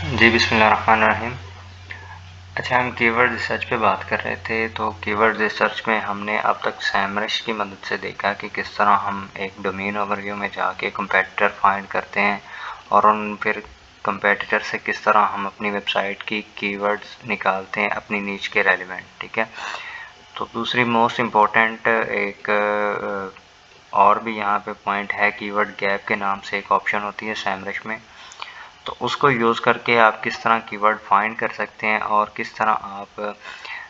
जी बिस्मिल्लाहिर्रहमानिर्रहीम। अच्छा, हम कीवर्ड रिसर्च पे बात कर रहे थे। तो कीवर्ड रिसर्च में हमने अब तक सैमरश की मदद से देखा कि किस तरह हम एक डोमेन ओवरव्यू में जाके कंपेटिटर फाइंड करते हैं और उन फिर कंपेटिटर से किस तरह हम अपनी वेबसाइट की कीवर्ड्स निकालते हैं अपनी नीच के रेलिवेंट। ठीक है, तो दूसरी मोस्ट इम्पोर्टेंट एक और भी यहाँ पे पॉइंट है, कीवर्ड गैप के नाम से एक ऑप्शन होती है सैमरश में। तो उसको यूज़ करके आप किस तरह कीवर्ड फाइंड कर सकते हैं और किस तरह आप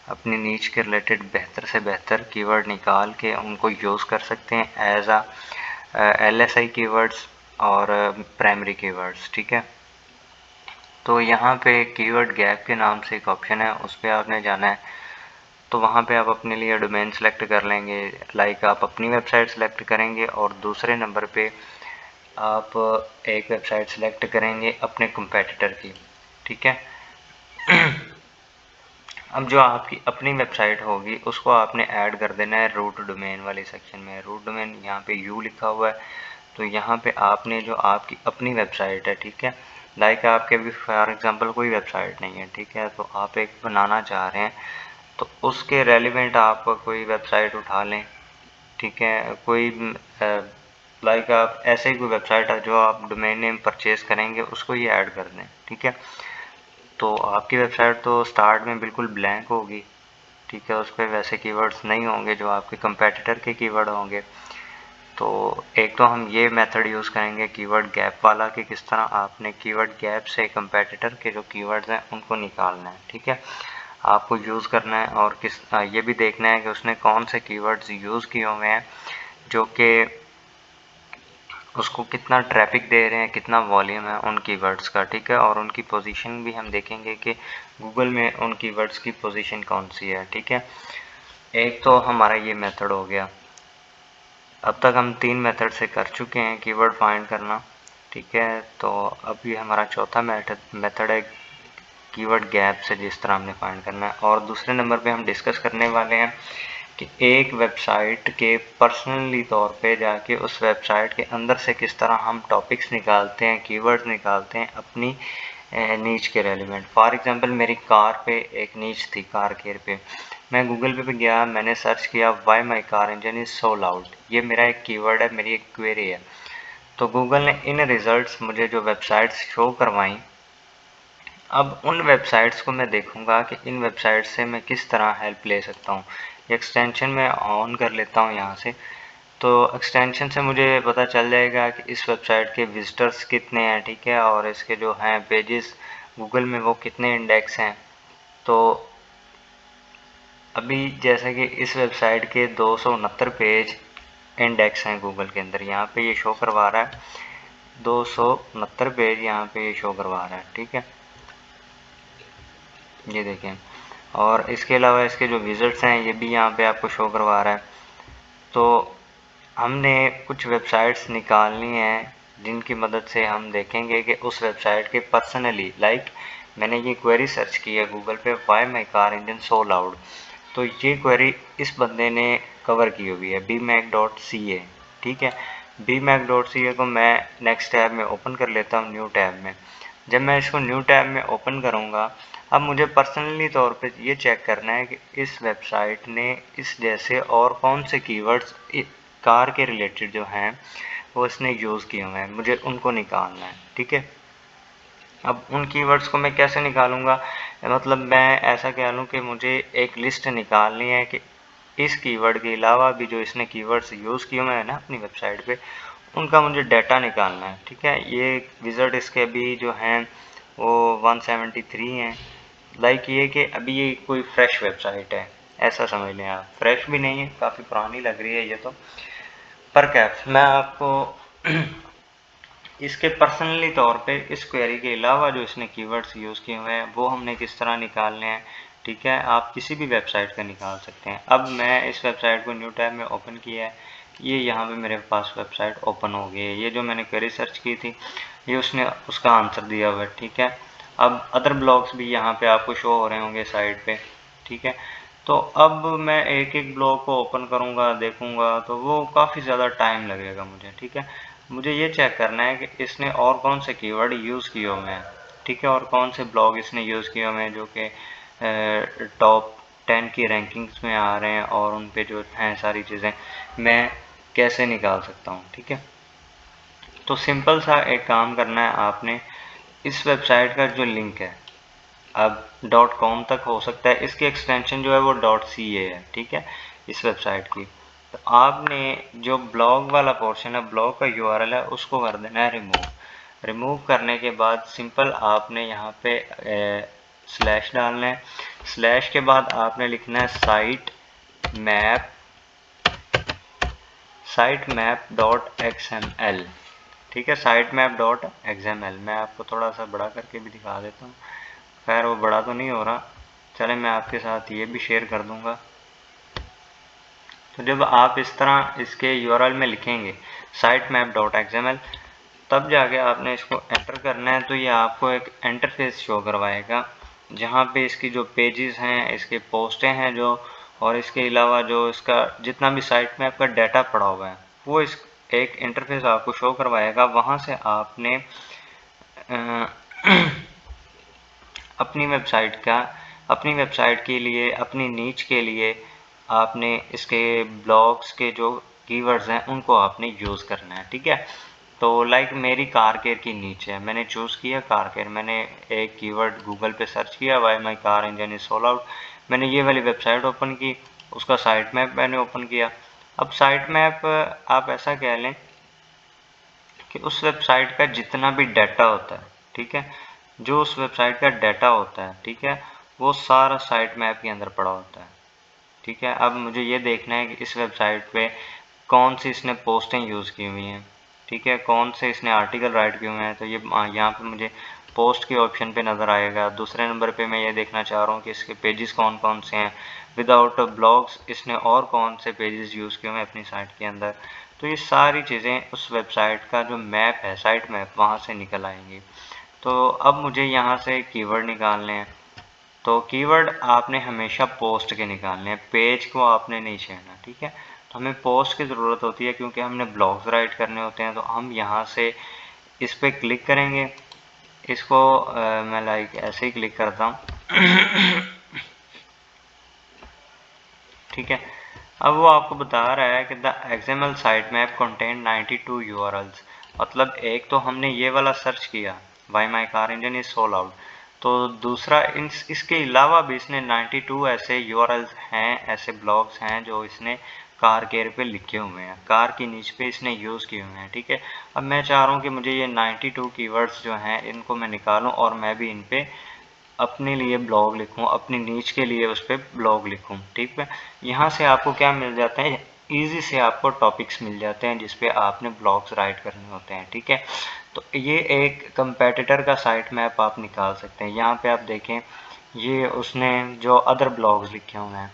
अपनी नीच के रिलेटेड बेहतर से बेहतर कीवर्ड निकाल के उनको यूज़ कर सकते हैं एज LSI कीवर्ड्स और प्राइमरी कीवर्ड्स। ठीक है, तो यहाँ पे कीवर्ड गैप के नाम से एक ऑप्शन है, उस पर आपने जाना है। तो वहाँ पे आप अपने लिए डोमेन सेलेक्ट कर लेंगे, लाइक आप अपनी वेबसाइट सेलेक्ट करेंगे और दूसरे नंबर पे आप एक वेबसाइट सेलेक्ट करेंगे अपने कंपेटिटर की। ठीक है, अब जो आपकी अपनी वेबसाइट होगी उसको आपने ऐड कर देना है रूट डोमेन वाले सेक्शन में। रूट डोमेन यहाँ पे यू लिखा हुआ है, तो यहाँ पे आपने जो आपकी अपनी वेबसाइट है, ठीक है, लाइक आपके भी फॉर एग्जांपल कोई वेबसाइट नहीं है, ठीक है, तो आप एक बनाना चाह रहे हैं, तो उसके रेलिवेंट आप कोई वेबसाइट उठा लें। ठीक है, कोई लाइक आप ऐसे ही कोई वेबसाइट है जो आप डोमेन नेम परचेज करेंगे उसको ही ऐड कर दें। ठीक है, तो आपकी वेबसाइट तो स्टार्ट में बिल्कुल ब्लैंक होगी। ठीक है, उस पर वैसे कीवर्ड्स नहीं होंगे जो आपके कंपेटिटर के कीवर्ड होंगे। तो एक तो हम ये मेथड यूज़ करेंगे कीवर्ड गैप वाला कि किस तरह आपने कीवर्ड गैप से कंपेटिटर के जो कीवर्ड्स हैं उनको निकालना है। ठीक है, आपको यूज़ करना है और ये भी देखना है कि उसने कौन से कीवर्ड्स यूज़ किए हुए हैं जो कि उसको कितना ट्रैफिक दे रहे हैं, कितना वॉल्यूम है उन कीवर्ड्स का। ठीक है, और उनकी पोजीशन भी हम देखेंगे कि गूगल में उन कीवर्ड्स की पोजीशन कौन सी है। ठीक है, एक तो हमारा ये मेथड हो गया। अब तक हम 3 मेथड से कर चुके हैं कीवर्ड फाइंड करना। ठीक है, तो अब ये हमारा चौथा मेथड है कीवर्ड गैप से जिस तरह हमने फाइंड करना है। और दूसरे नंबर पे हम डिस्कस करने वाले हैं कि एक वेबसाइट के पर्सनली तौर पे जाके उस वेबसाइट के अंदर से किस तरह हम टॉपिक्स निकालते हैं, कीवर्ड्स निकालते हैं अपनी नीच के रेलिवेंट। फॉर एग्जांपल मेरी कार पे एक नीच थी, कार केयर पे। मैं गूगल पे गया, मैंने सर्च किया why my car engine is so loud. ये मेरा एक कीवर्ड है, मेरी एक क्वेरी है। तो गूगल ने इन रिजल्ट्स मुझे जो वेबसाइट्स शो करवाई, अब उन वेबसाइट्स को मैं देखूंगा कि इन वेबसाइट्स से मैं किस तरह हेल्प ले सकता हूँ। एक्सटेंशन मैं ऑन कर लेता हूँ यहाँ से, तो एक्सटेंशन से मुझे पता चल जाएगा कि इस वेबसाइट के विजिटर्स कितने हैं। ठीक है, और इसके जो हैं पेजेस गूगल में वो कितने इंडेक्स हैं। तो अभी जैसे कि इस वेबसाइट के 269 पेज इंडेक्स हैं गूगल के अंदर, यहाँ पे ये शो करवा रहा है 269 पेज यहाँ पे ये शो करवा रहा है। ठीक है, ये देखें, और इसके अलावा इसके जो विजिट्स हैं ये भी यहाँ पे आपको शो करवा रहा है। तो हमने कुछ वेबसाइट्स निकालनी हैं जिनकी मदद से हम देखेंगे कि उस वेबसाइट के पर्सनली, लाइक मैंने ये क्वेरी सर्च की है गूगल पे, why my car engine so loud. तो ये क्वेरी इस बंदे ने कवर की हुई है bmac.ca। ठीक है, bmac.ca को मैं नेक्स्ट टैब में ओपन कर लेता हूँ, न्यू टैब में। जब मैं इसको न्यू टैब में ओपन करूँगा, अब मुझे पर्सनली तौर पे ये चेक करना है कि इस वेबसाइट ने इस जैसे और कौन से कीवर्ड्स कार के रिलेटेड जो हैं वो इसने यूज़ किए हुए हैं, मुझे उनको निकालना है। ठीक है, अब उन कीवर्ड्स को मैं कैसे निकालूंगा, मतलब मैं ऐसा कह लूँ कि मुझे एक लिस्ट निकालनी है कि इस कीवर्ड के अलावा भी जो इसने कीवर्ड्स यूज़ किए हुए हैं ना अपनी वेबसाइट पे, उनका मुझे डाटा निकालना है। ठीक है, ये विजिट इसके अभी जो हैं वो 173 हैं। लाइक ये कि अभी ये कोई फ्रेश वेबसाइट है, ऐसा समझ लें आप। फ्रेश भी नहीं है, काफ़ी पुरानी लग रही है ये तो। पर क्या मैं आपको इसके पर्सनली तौर पे इस क्वेरी के अलावा जो इसने कीवर्ड्स यूज़ किए हुए हैं वो हमने किस तरह निकालने हैं। ठीक है, आप किसी भी वेबसाइट का निकाल सकते हैं। अब मैं इस वेबसाइट को न्यू टैब में ओपन किया है, ये यहाँ पे मेरे पास वेबसाइट ओपन हो गई है। ये जो मैंने क्वेरी सर्च की थी ये उसने उसका आंसर दिया हुआ है। ठीक है, अब अदर ब्लॉग्स भी यहाँ पे आपको शो हो रहे होंगे साइड पे। ठीक है, तो अब मैं एक एक ब्लॉग को ओपन करूँगा, देखूँगा, तो वो काफ़ी ज़्यादा टाइम लगेगा मुझे। ठीक है, मुझे ये चेक करना है कि इसने और कौन से कीवर्ड यूज़ किए हुए हैं। ठीक है, और कौन से ब्लॉग इसने यूज़ किए हुए हैं जो कि टॉप 10 की रैंकिंग्स में आ रहे हैं, और उन पे जो हैं सारी चीज़ें मैं कैसे निकाल सकता हूँ। ठीक है, तो सिंपल सा एक काम करना है आपने, इस वेबसाइट का जो लिंक है, अब .com तक हो सकता है, इसकी एक्सटेंशन जो है वो .ca है। ठीक है, इस वेबसाइट की, तो आपने जो ब्लॉग वाला पोर्शन है, ब्लॉग का URL है, उसको कर देना है रिमूव करने के बाद सिंपल आपने यहाँ पे स्लैश डालना है। स्लैश के बाद आपने लिखना है साइट मैप .xml। ठीक है, साइट मैप .xml। मैं आपको थोड़ा सा बड़ा करके भी दिखा देता हूँ, खैर वो बड़ा तो नहीं हो रहा, चले मैं आपके साथ ये भी शेयर कर दूंगा। तो जब आप इस तरह इसके URL में लिखेंगे साइट मैप .xml, तब जाके आपने इसको एंटर करना है, तो ये आपको एक इंटरफेस शो करवाएगा जहाँ पे इसकी जो पेजेस हैं, इसके पोस्टें हैं जो, और इसके अलावा जो इसका जितना भी साइट मैप का डाटा पड़ा हुआ है, वो इस एक इंटरफेस आपको शो करवाएगा। वहाँ से आपने अपनी वेबसाइट के लिए, अपनी नीच के लिए आपने इसके ब्लॉग्स के जो कीवर्ड्स हैं उनको आपने यूज़ करना है। ठीक है, तो लाइक मेरी कार केयर की नीच है, मैंने चूज़ किया कार केयर, मैंने एक कीवर्ड गूगल पे सर्च किया, why my car engine is सोल्ड आउट, मैंने ये वाली वेबसाइट ओपन की, उसका साइट मैप मैंने ओपन किया। अब साइट मैप आप ऐसा कह लें कि उस वेबसाइट का जितना भी डाटा होता है, ठीक है, जो उस वेबसाइट का डाटा होता है, ठीक है, वो सारा साइट मैप के अंदर पड़ा होता है। ठीक है, अब मुझे ये देखना है कि इस वेबसाइट पे कौन सी इसने पोस्टें यूज़ की हुई हैं, ठीक है, कौन से इसने आर्टिकल राइट किए हुए हैं, तो ये यहाँ पे मुझे पोस्ट के ऑप्शन पे नज़र आएगा। दूसरे नंबर पे मैं ये देखना चाह रहा हूँ कि इसके पेजेस कौन कौन से हैं, विदाउट ब्लॉग्स इसने और कौन से पेजेस यूज़ किए हुए हैं अपनी साइट के अंदर। तो ये सारी चीज़ें उस वेबसाइट का जो मैप है, साइट मैप, वहाँ से निकल आएंगी। तो अब मुझे यहाँ से कीवर्ड निकालने हैं, तो कीवर्ड आपने हमेशा पोस्ट के निकालने हैं, पेज को आपने नहीं छेड़ना। ठीक है, तो हमें पोस्ट की ज़रूरत होती है क्योंकि हमने ब्लॉग्स राइट करने होते हैं, तो हम यहाँ से इस पर क्लिक करेंगे। इसको मैं लाइक ऐसे ही क्लिक करता हूँ। ठीक है, अब वो आपको बता रहा है कि the XML site map contain 92 URLs, मतलब एक तो हमने ये वाला सर्च किया, why my car engine is सोल्ड आउट, तो दूसरा इसके अलावा भी इसने 92 ऐसे URLs हैं, ऐसे ब्लॉग्स हैं जो इसने कार केयर पे लिखे हुए हैं, कार की नीच पे इसने यूज़ किए हुए हैं। ठीक है, अब मैं चाह रहा हूँ कि मुझे ये 92 कीवर्ड्स जो हैं इनको मैं निकालूँ और मैं भी इन पे अपने लिए ब्लॉग लिखूं, अपनी नीच के लिए उस पर ब्लॉग लिखूं। ठीक है, यहाँ से आपको क्या मिल जाता है, ईजी से आपको टॉपिक्स मिल जाते हैं जिस पे आपने ब्लॉग्स राइट करने होते हैं। ठीक है, तो ये एक कंपेटिटर का साइट मैप आप निकाल सकते हैं। यहाँ पे आप देखें, ये उसने जो अदर ब्लॉग्स लिखे हुए हैं,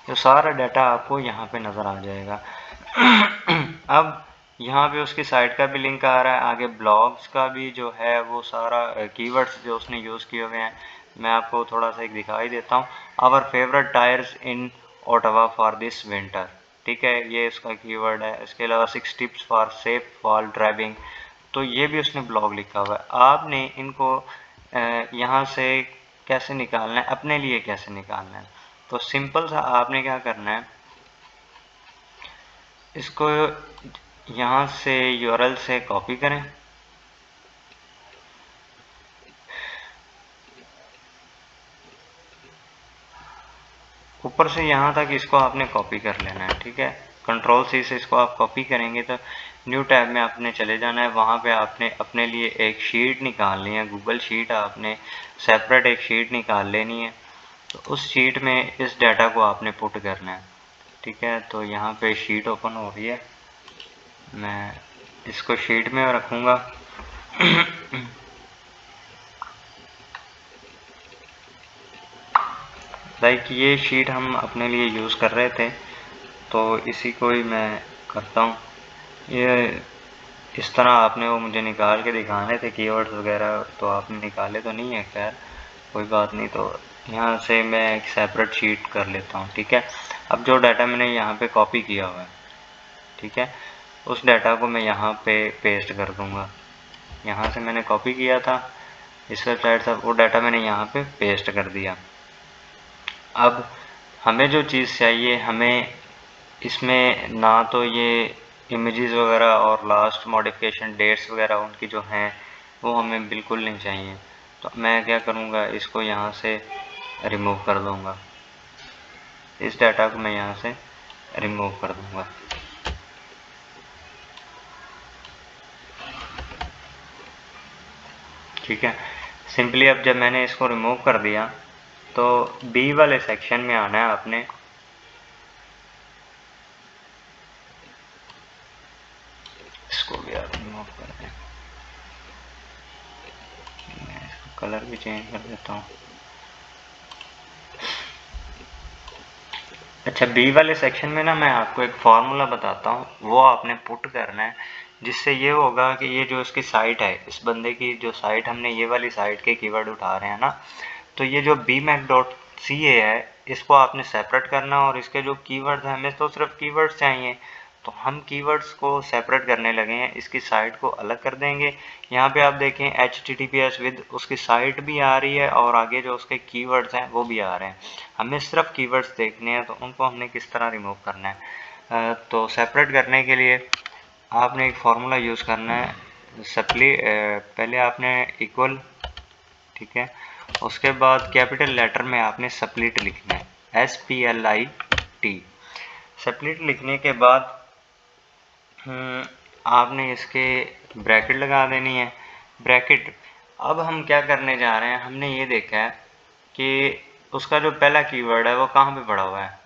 तो सारा डाटा आपको यहाँ पे नज़र आ जाएगा। अब यहाँ पे उसकी साइट का भी लिंक आ रहा है, आगे ब्लॉग्स का भी जो है वो सारा कीवर्ड्स जो उसने यूज़ किए हुए हैं, मैं आपको थोड़ा सा एक दिखाई देता हूँ। Our favourite tyres in Ottawa for this winter, ठीक है, ये इसका कीवर्ड है। इसके अलावा 6 tips for safe fall driving, तो ये भी उसने ब्लॉग लिखा हुआ है। आपने इनको यहाँ से कैसे निकालना है, अपने लिए कैसे निकालना है, तो सिंपल सा आपने क्या करना है, इसको यहाँ से URL से कॉपी करें, ऊपर से यहाँ तक इसको आपने कॉपी कर लेना है। ठीक है, Ctrl+C से इसको आप कॉपी करेंगे तो न्यू टैब में आपने चले जाना है, वहाँ पे आपने अपने लिए एक शीट निकालनी है, गूगल शीट आपने सेपरेट एक शीट निकाल लेनी है। तो उस शीट में इस डाटा को आपने पुट करना है। ठीक है, तो यहाँ पे शीट ओपन हो रही है, मैं इसको शीट में रखूँगा। लाइक ये शीट हम अपने लिए यूज़ कर रहे थे, तो इसी को ही मैं करता हूँ। ये इस तरह आपने वो मुझे निकाल के दिखाने थे कीवर्ड्स वगैरह, तो आपने निकाले तो नहीं है, खैर कोई बात नहीं। तो यहाँ से मैं एक सेपरेट शीट कर लेता हूँ। ठीक है, अब जो डाटा मैंने यहाँ पे कॉपी किया हुआ है, ठीक है, उस डाटा को मैं यहाँ पे पेस्ट कर दूँगा। यहाँ से मैंने कॉपी किया था इस वेबसाइट से, वो डाटा मैंने यहाँ पे पेस्ट कर दिया। अब हमें जो चीज़ चाहिए, हमें इसमें ना तो ये इमेजेस वगैरह और लास्ट मॉडिफिकेशन डेट्स वगैरह उनकी जो हैं वो हमें बिल्कुल नहीं चाहिए। तो मैं क्या करूँगा, इसको यहाँ से रिमूव कर दूँगा, इस डाटा को मैं यहाँ से रिमूव कर दूँगा। ठीक है, सिंपली अब जब मैंने इसको रिमूव कर दिया तो बी वाले सेक्शन में आना है आपने। इसको भी आप रिमूव कर दें, मैं इसका कलर भी चेंज कर देता हूँ। अच्छा, बी वाले सेक्शन में ना मैं आपको एक फार्मूला बताता हूँ, वो आपने पुट करना है, जिससे ये होगा कि ये जो इसकी साइट है, इस बंदे की जो साइट, हमने ये वाली साइट के कीवर्ड उठा रहे हैं ना, तो ये जो bmac.ca है इसको आपने सेपरेट करना, और इसके जो कीवर्ड्स हैं, हमें तो सिर्फ कीवर्ड्स चाहिए, तो हम कीवर्ड्स को सेपरेट करने लगे हैं, इसकी साइट को अलग कर देंगे। यहाँ पे आप देखें HTTPS विद उसकी साइट भी आ रही है और आगे जो उसके कीवर्ड्स हैं वो भी आ रहे हैं। हमें सिर्फ कीवर्ड्स देखने हैं, तो उनको हमने किस तरह रिमूव करना है। तो सेपरेट करने के लिए आपने एक फार्मूला यूज़ करना है, पहले आपने इक्वल, ठीक है, उसके बाद कैपिटल लेटर में आपने स्प्लिट लिखना है, SPLIT। स्प्लिट लिखने के बाद आपने इसके ब्रैकेट लगा देनी है, ब्रैकेट। अब हम क्या करने जा रहे हैं, हमने ये देखा है कि उसका जो पहला कीवर्ड है वो कहाँ पे पड़ा हुआ है,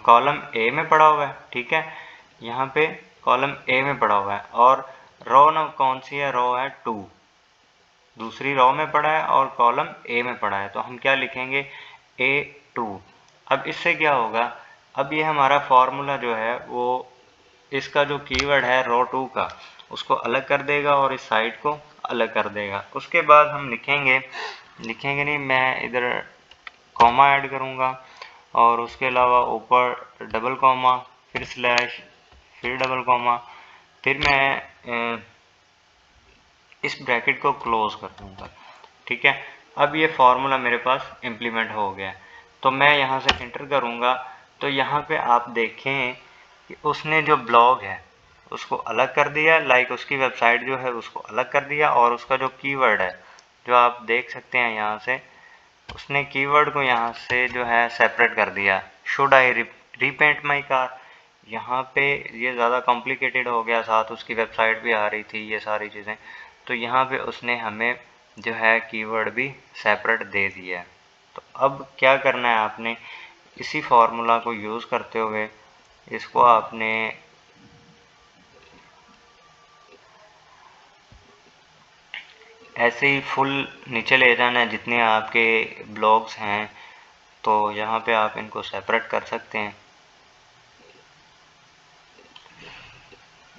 कॉलम ए में पड़ा हुआ है। ठीक है, यहाँ पे कॉलम ए में पड़ा हुआ है, और रो ना कौन सी है, रो है 2, दूसरी रो में पड़ा है और कॉलम ए में पड़ा है, तो हम क्या लिखेंगे, A2। अब इससे क्या होगा, अब ये हमारा फॉर्मूला जो है वो इसका जो कीवर्ड है रो 2 का, उसको अलग कर देगा और इस साइड को अलग कर देगा। उसके बाद हम लिखेंगे नहीं, मैं इधर कॉमा ऐड करूँगा, और उसके अलावा ऊपर डबल कॉमा, फिर स्लैश, फिर डबल कॉमा, फिर मैं इस ब्रैकेट को क्लोज कर दूंगा। ठीक है, अब ये फार्मूला मेरे पास इम्प्लीमेंट हो गया, तो मैं यहाँ से एंटर करूँगा, तो यहाँ पे आप देखें कि उसने जो ब्लॉग है उसको अलग कर दिया, लाइक उसकी वेबसाइट जो है उसको अलग कर दिया, और उसका जो कीवर्ड है जो आप देख सकते हैं यहाँ से, उसने कीवर्ड को यहाँ से जो है सेपरेट कर दिया। Should I repaint my car, यहाँ पे ये ज़्यादा कॉम्प्लिकेटेड हो गया, साथ उसकी वेबसाइट भी आ रही थी, ये सारी चीज़ें, तो यहाँ पे उसने हमें जो है कीवर्ड भी सेपरेट दे दिया है। तो अब क्या करना है, आपने इसी फार्मूला को यूज़ करते हुए इसको आपने ऐसे ही फुल नीचे ले जाना है, जितने आपके ब्लॉग्स हैं, तो यहाँ पे आप इनको सेपरेट कर सकते हैं।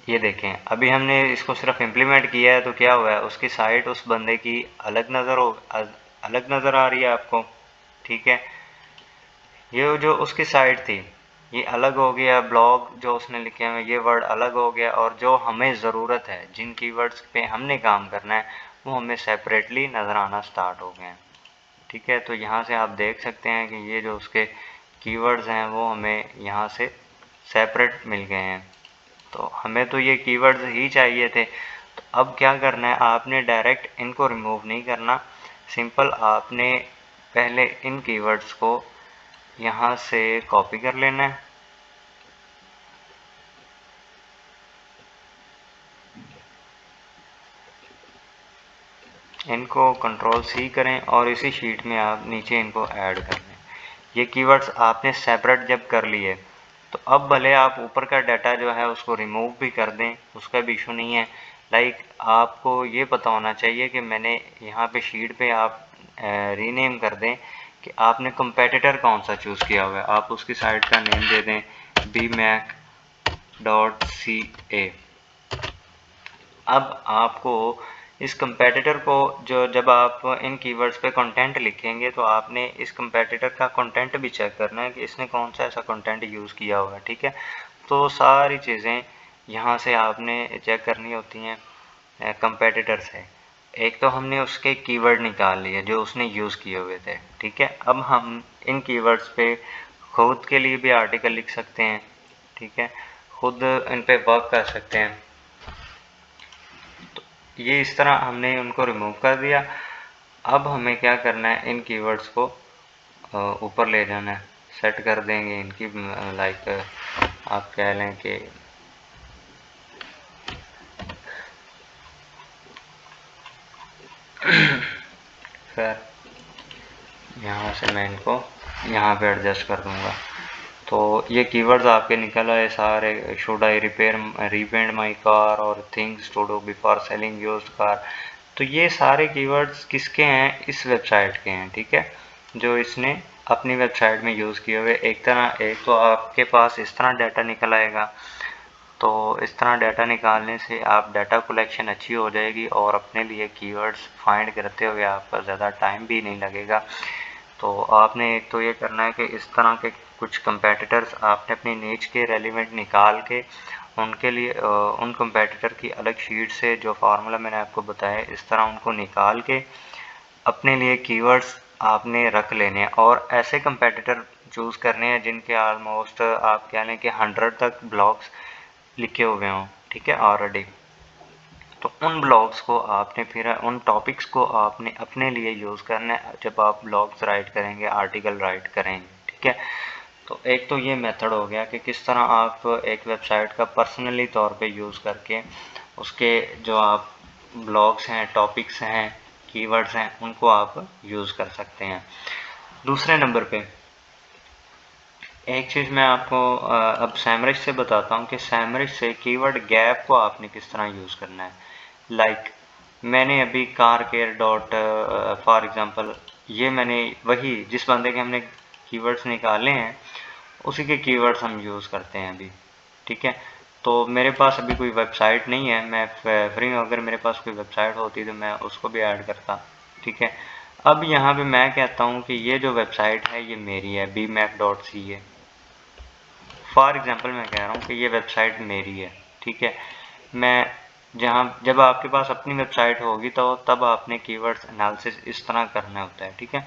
ये देखें, अभी हमने इसको सिर्फ इम्प्लीमेंट किया है, तो क्या हुआ है, उसकी साइट उस बंदे की अलग नज़र आ रही है आपको। ठीक है, ये जो उसकी साइट थी ये अलग हो गया, ब्लॉग जो उसने लिखे हैं ये वर्ड अलग हो गया, और जो हमें ज़रूरत है, जिन कीवर्ड्स पे हमने काम करना है, वो हमें सेपरेटली नज़र आना स्टार्ट हो गए हैं। ठीक है, तो यहाँ से आप देख सकते हैं कि ये जो उसके कीवर्ड्स हैं वो हमें यहाँ से सेपरेट मिल गए हैं। तो हमें तो ये कीवर्ड्स ही चाहिए थे। तो अब क्या करना है, आपने डायरेक्ट इनको रिमूव नहीं करना, सिंपल आपने पहले इन कीवर्ड्स को यहाँ से कॉपी कर लेना है, इनको Ctrl+C करें और इसी शीट में आप नीचे इनको ऐड कर लें। ये कीवर्ड्स आपने सेपरेट जब कर लिए, तो अब भले आप ऊपर का डाटा जो है उसको रिमूव भी कर दें, उसका भी इशू नहीं है। लाइक आपको ये पता होना चाहिए कि मैंने यहाँ पे शीट पे आप रीनेम कर दें कि आपने कंपेटिटर कौन सा चूज़ किया हुआ है, आप उसकी साइट का नेम दे दें bmac.ca। अब आपको इस कंपेटिटर को जो जब आप इन कीवर्ड्स पे कंटेंट लिखेंगे, तो आपने इस कंपेटिटर का कंटेंट भी चेक करना है कि इसने कौन सा ऐसा कंटेंट यूज़ किया हुआ है। ठीक है, तो सारी चीज़ें यहाँ से आपने चेक करनी होती हैं कंपेटिटर से। एक तो हमने उसके कीवर्ड निकाल लिए जो उसने यूज़ किए हुए थे, ठीक है। अब हम इन कीवर्ड्स पे खुद के लिए भी आर्टिकल लिख सकते हैं, ठीक है, खुद इन पे वर्क कर सकते हैं। तो ये इस तरह हमने उनको रिमूव कर दिया। अब हमें क्या करना है, इन कीवर्ड्स को ऊपर ले जाना है, सेट कर देंगे इनकी लाइक आप कह लें कि फिर यहाँ से मैं इनको यहाँ पे एडजस्ट कर दूँगा। तो ये कीवर्ड्स आपके निकल आए सारे। Should I repaint my car और things to do before selling used car. तो ये सारे कीवर्ड्स किसके हैं, इस वेबसाइट के हैं, ठीक है, जो इसने अपनी वेबसाइट में यूज़ किए हुए। एक तो आपके पास इस तरह डाटा निकल आएगा। तो इस तरह डाटा निकालने से आप डाटा कलेक्शन अच्छी हो जाएगी और अपने लिए कीवर्ड्स फाइंड करते हुए आपका ज़्यादा टाइम भी नहीं लगेगा। तो आपने एक तो ये करना है कि इस तरह के कुछ कंपेटिटर्स आपने अपनी नीच के रेलिवेंट निकाल के उनके लिए उन कंपेटिटर की अलग शीट से जो फार्मूला मैंने आपको बताया इस तरह उनको निकाल के अपने लिए कीवर्ड्स आपने रख लेने हैं और ऐसे कंपेटिटर चूज़ करने हैं जिनके ऑलमोस्ट आप कह लें कि 100 तक ब्लॉग्स लिखे हुए हों, ठीक है, ऑलरेडी। तो उन ब्लॉग्स को आपने फिर उन टॉपिक्स को आपने अपने लिए यूज़ करना है जब आप ब्लॉग्स राइट करेंगे, आर्टिकल राइट करेंगे, ठीक है। तो एक तो ये मेथड हो गया कि किस तरह आप एक वेबसाइट का पर्सनली तौर पे यूज़ करके उसके जो आप ब्लॉग्स हैं, टॉपिक्स हैं, कीवर्ड्स हैं, उनको आप यूज़ कर सकते हैं। दूसरे नंबर पे एक चीज़ मैं आपको अब सैमरिश से बताता हूँ कि सैमरिश से कीवर्ड गैप को आपने किस तरह यूज़ करना है। लाइक मैंने अभी car care dot for example ये मैंने वही जिस बंदे के हमने कीवर्ड्स निकाले हैं उसी के कीवर्ड्स हम यूज़ करते हैं अभी, ठीक है। तो मेरे पास अभी कोई वेबसाइट नहीं है, मैं फ्री हूँ, अगर मेरे पास कोई वेबसाइट होती तो मैं उसको भी ऐड करता, ठीक है। अब यहाँ पे मैं कहता हूँ कि ये जो वेबसाइट है ये मेरी है, bmac.ca। फॉर एग्ज़ाम्पल मैं कह रहा हूँ कि ये वेबसाइट मेरी है, ठीक है। मैं जब आपके पास अपनी वेबसाइट होगी तो तब आपने कीवर्ड्स एनालिसिस इस तरह करना होता है, ठीक है।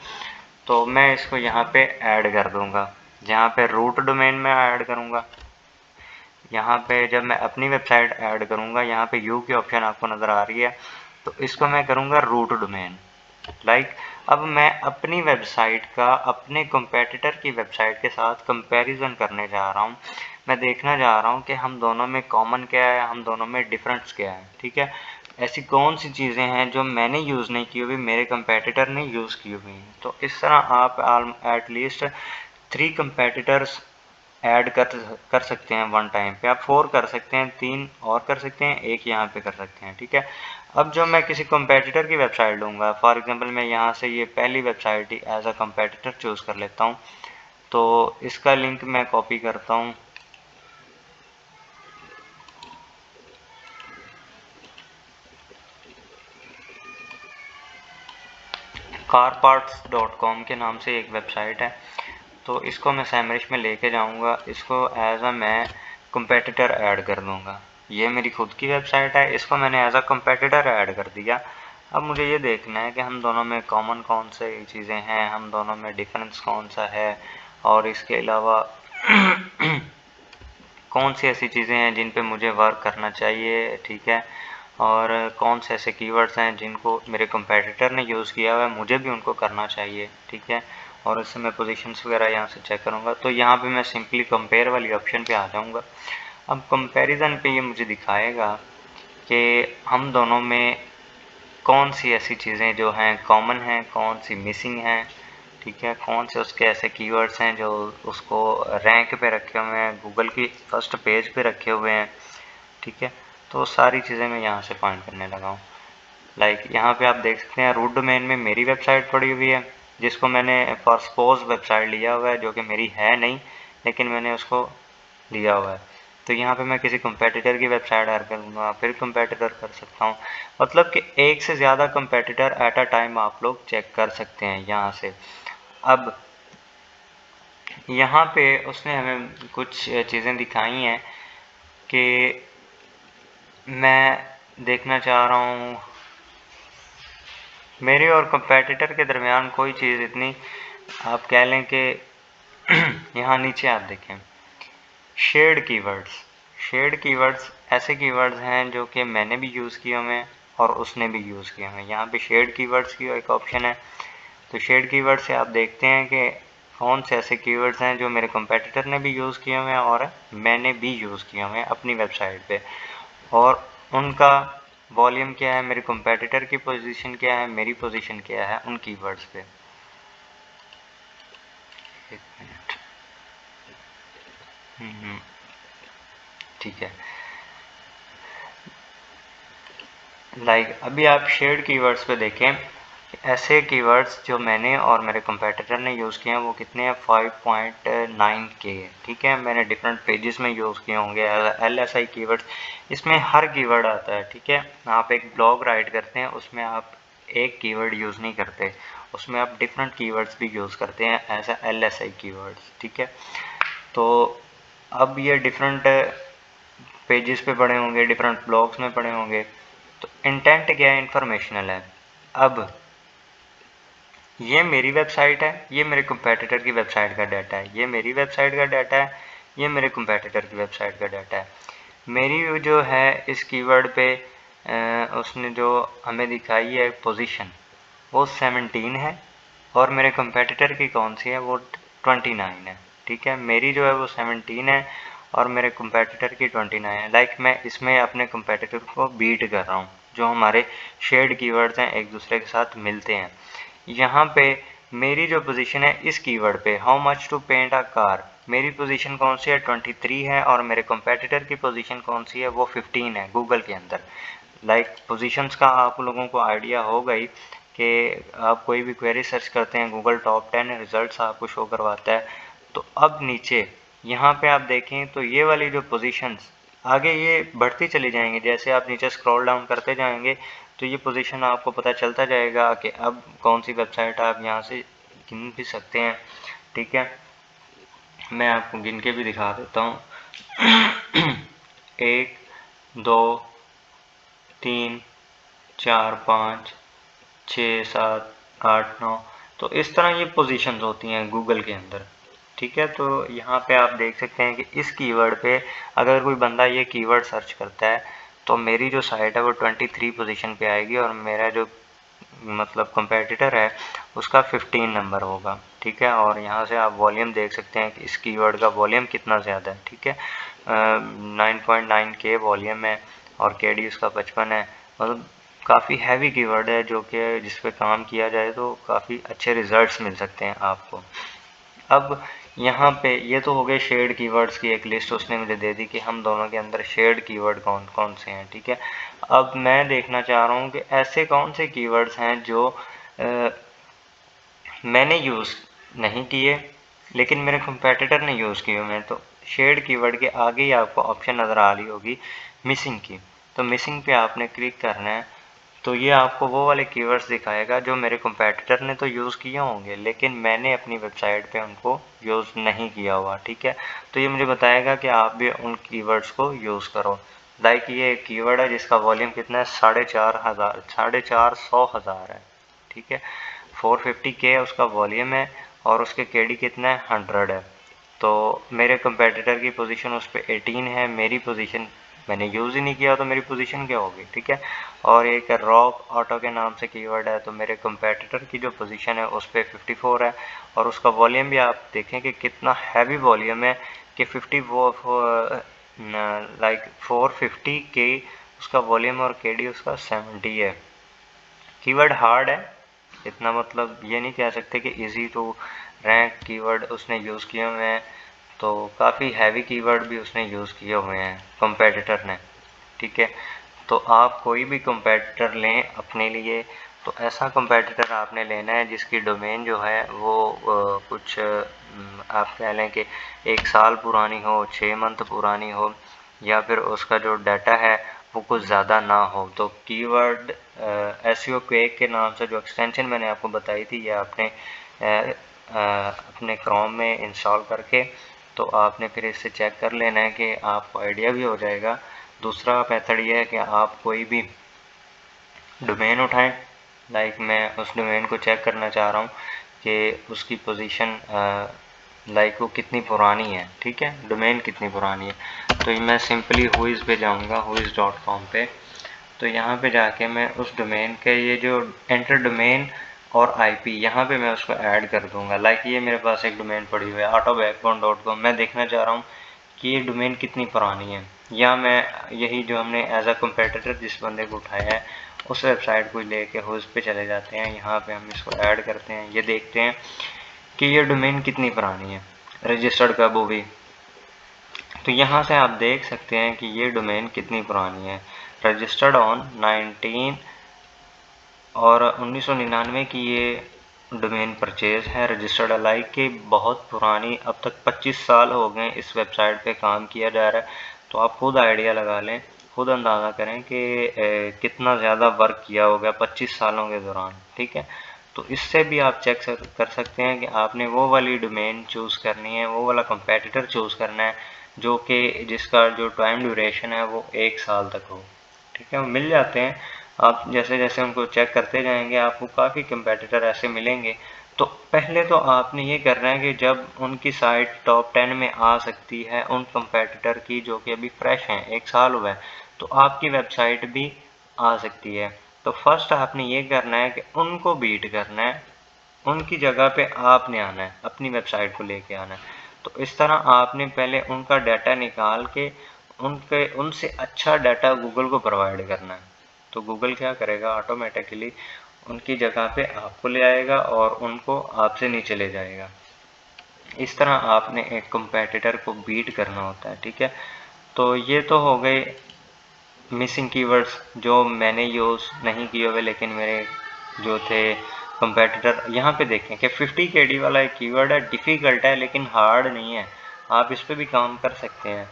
तो मैं इसको यहाँ पे ऐड कर दूँगा, जहाँ पे रूट डोमेन में ऐड करूँगा। यहाँ पे जब मैं अपनी वेबसाइट ऐड करूँगा, यहाँ पे यू की ऑप्शन आपको नज़र आ रही है, तो इसको मैं करूँगा रूट डोमेन। लाइक अब मैं अपनी वेबसाइट का अपने कंपेटिटर की वेबसाइट के साथ कंपैरिजन करने जा रहा हूँ। मैं देखना जा रहा हूँ कि हम दोनों में कॉमन क्या है, हम दोनों में डिफरेंस क्या है, ठीक है। ऐसी कौन सी चीज़ें हैं जो मैंने यूज़ नहीं की हुई, मेरे कंपेटिटर ने यूज़ की हुई हैं। तो इस तरह आप एटलीस्ट 3 कंपेटिटर्स ऐड कर सकते हैं वन टाइम पे। आप 4 कर सकते हैं, 3 और कर सकते हैं, एक यहाँ पे कर सकते हैं, ठीक है। अब जो मैं किसी कंपेटिटर की वेबसाइट लूँगा, फॉर एग्जांपल मैं यहाँ से ये पहली वेबसाइट ही एज अ कंपेटिटर चूज़ कर लेता हूँ। तो इसका लिंक मैं कॉपी करता हूँ, carparts.com के नाम से एक वेबसाइट है। तो इसको मैं सैमरिश में लेके जाऊंगा, इसको एज अ मैं कंपेटिटर ऐड कर दूंगा। ये मेरी खुद की वेबसाइट है, इसको मैंने एज अ कंपेटिटर ऐड कर दिया। अब मुझे ये देखना है कि हम दोनों में कॉमन कौन से चीज़ें हैं, हम दोनों में डिफरेंस कौन सा है, और इसके अलावा कौन सी ऐसी चीज़ें हैं जिन पे मुझे वर्क करना चाहिए, ठीक है। और कौन से ऐसे कीवर्ड्स हैं जिनको मेरे कंपेटिटर ने यूज़ किया हुआ है, मुझे भी उनको करना चाहिए, ठीक है। और इससे मैं पोजीशंस वगैरह यहाँ से चेक करूँगा। तो यहाँ पे मैं सिंपली कंपेयर वाली ऑप्शन पे आ जाऊँगा। अब कंपैरिजन पे ये मुझे दिखाएगा कि हम दोनों में कौन सी ऐसी चीज़ें जो हैं कॉमन हैं, कौन सी मिसिंग हैं, ठीक है, कौन से उसके ऐसे कीवर्ड्स हैं जो उसको रैंक पे रखे हुए हैं, गूगल की फर्स्ट पेज पे रखे हुए हैं, ठीक है। तो सारी चीज़ें मैं यहाँ से फाइंड करने लगा हूँ। लाइक यहाँ पे आप देख सकते हैं रूट डोमेन में मेरी वेबसाइट पड़ी हुई है, जिसको मैंने फॉर सपोज वेबसाइट लिया हुआ है, जो कि मेरी है नहीं, लेकिन मैंने उसको लिया हुआ है। तो यहाँ पे मैं किसी कंपेटिटर की वेबसाइट ऐड करूँगा, फिर कंपेटिटर कर सकता हूँ। मतलब कि एक से ज़्यादा कंपेटिटर एट अ टाइम आप लोग चेक कर सकते हैं यहाँ से। अब यहाँ पे उसने हमें कुछ चीज़ें दिखाई हैं कि मैं देखना चाह रहा हूँ मेरे और कंपेटिटर के दरमियान कोई चीज़ इतनी, आप कह लें कि यहाँ नीचे आप देखें शेयर्ड कीवर्ड्स। शेयर्ड कीवर्ड्स ऐसे कीवर्ड्स हैं जो कि मैंने भी यूज़ किए हुए हैं और उसने भी यूज़ किए हुए हैं। यहाँ पे शेयर्ड कीवर्ड्स की एक ऑप्शन है, तो शेयर्ड कीवर्ड से आप देखते हैं कि कौन से ऐसे कीवर्ड्स हैं जो मेरे कंपेटिटर ने भी यूज़ किए हुए हैं और मैंने भी यूज़ किए हुए हैं अपनी वेबसाइट पे, और उनका वॉल्यूम क्या है, मेरे कंपेटिटर की पोजीशन क्या है, मेरी पोजीशन क्या है उन कीवर्ड्स पे। एक मिनट, ठीक है। अभी आप शेयर्ड कीवर्ड्स पे देखें, ऐसे कीवर्ड्स जो मैंने और मेरे कंपेटिटर ने यूज़ किए हैं वो कितने हैं, 5.9K। ठीक है, मैंने डिफरेंट पेजेस में यूज़ किए होंगे LSI कीवर्ड्स। इसमें हर कीवर्ड आता है। ठीक है, आप एक ब्लॉग राइट करते हैं उसमें आप एक कीवर्ड यूज़ नहीं करते, उसमें आप डिफरेंट कीवर्ड्स भी यूज़ करते हैं एज LSI कीवर्ड्स। ठीक है, तो अब ये डिफरेंट पेजेस पे पड़े होंगे, डिफरेंट ब्लॉग्स में पड़े होंगे। तो इंटेंट क्या है, इंफॉर्मेशनल है। अब ये मेरी वेबसाइट है, ये मेरे कंपेटिटर की वेबसाइट का डाटा है, ये मेरी वेबसाइट का डाटा है, ये मेरे कंपेटिटर की वेबसाइट का डाटा है। मेरी जो है इस कीवर्ड पे उसने जो हमें दिखाई है पोजीशन वो 17 है, और मेरे कंपेटिटर की कौन सी है, वो 29 है। ठीक है, मेरी जो है वो 17 है और मेरे कंपेटिटर की 29 है। मैं इसमें अपने कंपेटिटर को बीट कर रहा हूँ, जो हमारे शेयर्ड कीवर्ड्स हैं एक दूसरे के साथ मिलते हैं। यहाँ पे मेरी जो पोजीशन है इस कीवर्ड पे, how much to paint a car, मेरी पोजीशन कौन सी है, 23 है, और मेरे कंपेटिटर की पोजीशन कौन सी है, वो 15 है गूगल के अंदर। पोजीशंस का आप लोगों को आइडिया होगा ही कि आप कोई भी क्वेरी सर्च करते हैं गूगल टॉप 10 रिजल्ट्स आपको शो करवाता है। तो अब नीचे यहाँ पे आप देखें तो ये वाली जो पोजीशंस आगे ये बढ़ती चली जाएंगी, जैसे आप नीचे स्क्रॉल डाउन करते जाएंगे तो ये पोजीशन आपको पता चलता जाएगा कि अब कौन सी वेबसाइट आप यहाँ से गिन भी सकते हैं। ठीक है, मैं आपको गिन के भी दिखा देता हूँ 1 2 3 4 5 6 7 8 9। तो इस तरह ये पोजीशंस होती हैं गूगल के अंदर। ठीक है, तो यहाँ पे आप देख सकते हैं कि इस कीवर्ड पे अगर कोई बंदा ये कीवर्ड सर्च करता है तो मेरी जो साइट है वो 23 पोजीशन पे आएगी और मेरा जो मतलब कंपेटिटर है उसका 15 नंबर होगा। ठीक है, और यहाँ से आप वॉल्यूम देख सकते हैं कि इस कीवर्ड का वॉल्यूम कितना ज़्यादा है। ठीक है, 9.9K वॉल्यूम है और KD उसका 55 है। मतलब काफ़ी हैवी कीवर्ड है जो कि जिस पे काम किया जाए तो काफ़ी अच्छे रिजल्ट्स मिल सकते हैं आपको। अब यहाँ पे ये तो हो गए शेयर्ड कीवर्ड्स की एक लिस्ट उसने मुझे दे दी कि हम दोनों के अंदर शेयर्ड कीवर्ड कौन कौन से हैं। ठीक है, अब मैं देखना चाह रहा हूँ कि ऐसे कौन से कीवर्ड्स हैं जो मैंने यूज़ नहीं किए लेकिन मेरे कंपेटिटर ने यूज़ किए हुए हैं। तो शेयर्ड कीवर्ड के आगे ही आपको ऑप्शन नज़र आ रही होगी मिसिंग की, तो मिसिंग पे आपने क्लिक करना है। तो ये आपको वो वाले कीवर्ड्स दिखाएगा जो मेरे कंपेटिटर ने तो यूज़ किए होंगे लेकिन मैंने अपनी वेबसाइट पे उनको यूज़ नहीं किया हुआ। ठीक है, तो ये मुझे बताएगा कि आप भी उन कीवर्ड्स को यूज़ करो। ये एक कीवर्ड है जिसका वॉल्यूम कितना है, 450 है। ठीक है, 450K उसका वॉल्यूम है और उसके KD कितना है, 100 है। तो मेरे कंपेटिटर की पोजीशन उस पर 18 है, मेरी पोजीशन मैंने यूज़ ही नहीं किया तो मेरी पोजीशन क्या होगी। ठीक है, और एक रॉक ऑटो के नाम से कीवर्ड है, तो मेरे कंपेटिटर की जो पोजीशन है उस पर 54 है और उसका वॉल्यूम भी आप देखें कि कितना हैवी वॉल्यूम है कि 450K उसका वॉल्यूम और KD उसका 70 है। कीवर्ड हार्ड है, इतना मतलब ये नहीं कह सकते कि इजी टू रैंक कीवर्ड उसने यूज़ किए हुए हैं, तो काफ़ी हैवी कीवर्ड भी उसने यूज़ किए हुए हैं कंपेटिटर ने। ठीक है, तो आप कोई भी कंपेटिटर लें अपने लिए तो ऐसा कंपेटिटर आपने लेना है जिसकी डोमेन जो है वो कुछ आप कह लें कि 1 साल पुरानी हो, 6 मंथ पुरानी हो, या फिर उसका जो डाटा है वो कुछ ज़्यादा ना हो। तो कीवर्ड SEO क्वेक के नाम से जो एक्सटेंशन मैंने आपको बताई थी ये आपने अपने क्रोम में इंस्टॉल करके तो आपने फिर इससे चेक कर लेना है कि आपको आइडिया भी हो जाएगा दूसरा मेथड ये है कि आप कोई भी डोमेन उठाएं, लाइक मैं उस डोमेन को चेक करना चाह रहा हूँ कि उसकी पोजीशन लाइक वो कितनी पुरानी है, ठीक है, डोमेन कितनी पुरानी है। तो मैं सिंपली हुइज़ पे जाऊँगा, huiz.com पे। तो यहाँ पे जाके मैं उस डोमेन के ये जो एंटर डोमेन और आईपी यहाँ पे मैं उसको ऐड कर दूंगा। लाइक ये मेरे पास एक डोमेन पड़ी हुई है autobackbone.com, मैं देखना चाह रहा हूँ कि ये डोमेन कितनी पुरानी है, या मैं यही जो हमने एज अ कंपेटिटर जिस बंदे को उठाया है उस वेबसाइट को लेके हुइज़ पे चले जाते हैं, यहाँ पे हम इसको ऐड करते हैं, ये देखते हैं कि ये डोमेन कितनी पुरानी है, रजिस्टर्ड कब हुई। तो यहाँ से आप देख सकते हैं कि ये डोमेन कितनी पुरानी है, रजिस्टर्ड ऑन 19 और 1999 की ये डोमेन परचेज है, रजिस्टर्ड अलाइक की बहुत पुरानी, अब तक 25 साल हो गए इस वेबसाइट पे काम किया जा रहा है। तो आप खुद आइडिया लगा लें, खुद अंदाज़ा करें कि कितना ज़्यादा वर्क किया होगा 25 सालों के दौरान, ठीक है। तो इससे भी आप चेक कर सकते हैं कि आपने वो वाली डोमेन चूज़ करनी है, वो वाला कंपेटिटर चूज़ करना है जो कि जिसका जो टाइम ड्यूरेशन है वो 1 साल तक हो, ठीक है। वो मिल जाते हैं, आप जैसे जैसे उनको चेक करते जाएंगे आपको काफ़ी कंपेटिटर ऐसे मिलेंगे। तो पहले तो आपने ये करना है कि जब उनकी साइट टॉप 10 में आ सकती है उन कंपेटिटर की जो कि अभी फ्रेश हैं, 1 साल हुआ है, तो आपकी वेबसाइट भी आ सकती है। तो फर्स्ट आपने ये करना है कि उनको बीट करना है, उनकी जगह पे आपने आना है, अपनी वेबसाइट को लेके आना है। तो इस तरह आपने पहले उनका डाटा निकाल के उनसे अच्छा डाटा गूगल को प्रोवाइड करना है। तो गूगल क्या करेगा, ऑटोमेटिकली उनकी जगह पे आपको ले आएगा और उनको आपसे नीचे ले जाएगा। इस तरह आपने एक कंपेटिटर को बीट करना होता है, ठीक है। तो ये तो हो गए मिसिंग कीवर्ड्स जो मैंने यूज़ नहीं किए हुए लेकिन मेरे जो थे कंपेटिटर। यहाँ पे देखें कि 50 KD वाला एक कीवर्ड है, डिफ़िकल्ट है लेकिन हार्ड नहीं है, आप इस पे भी काम कर सकते हैं।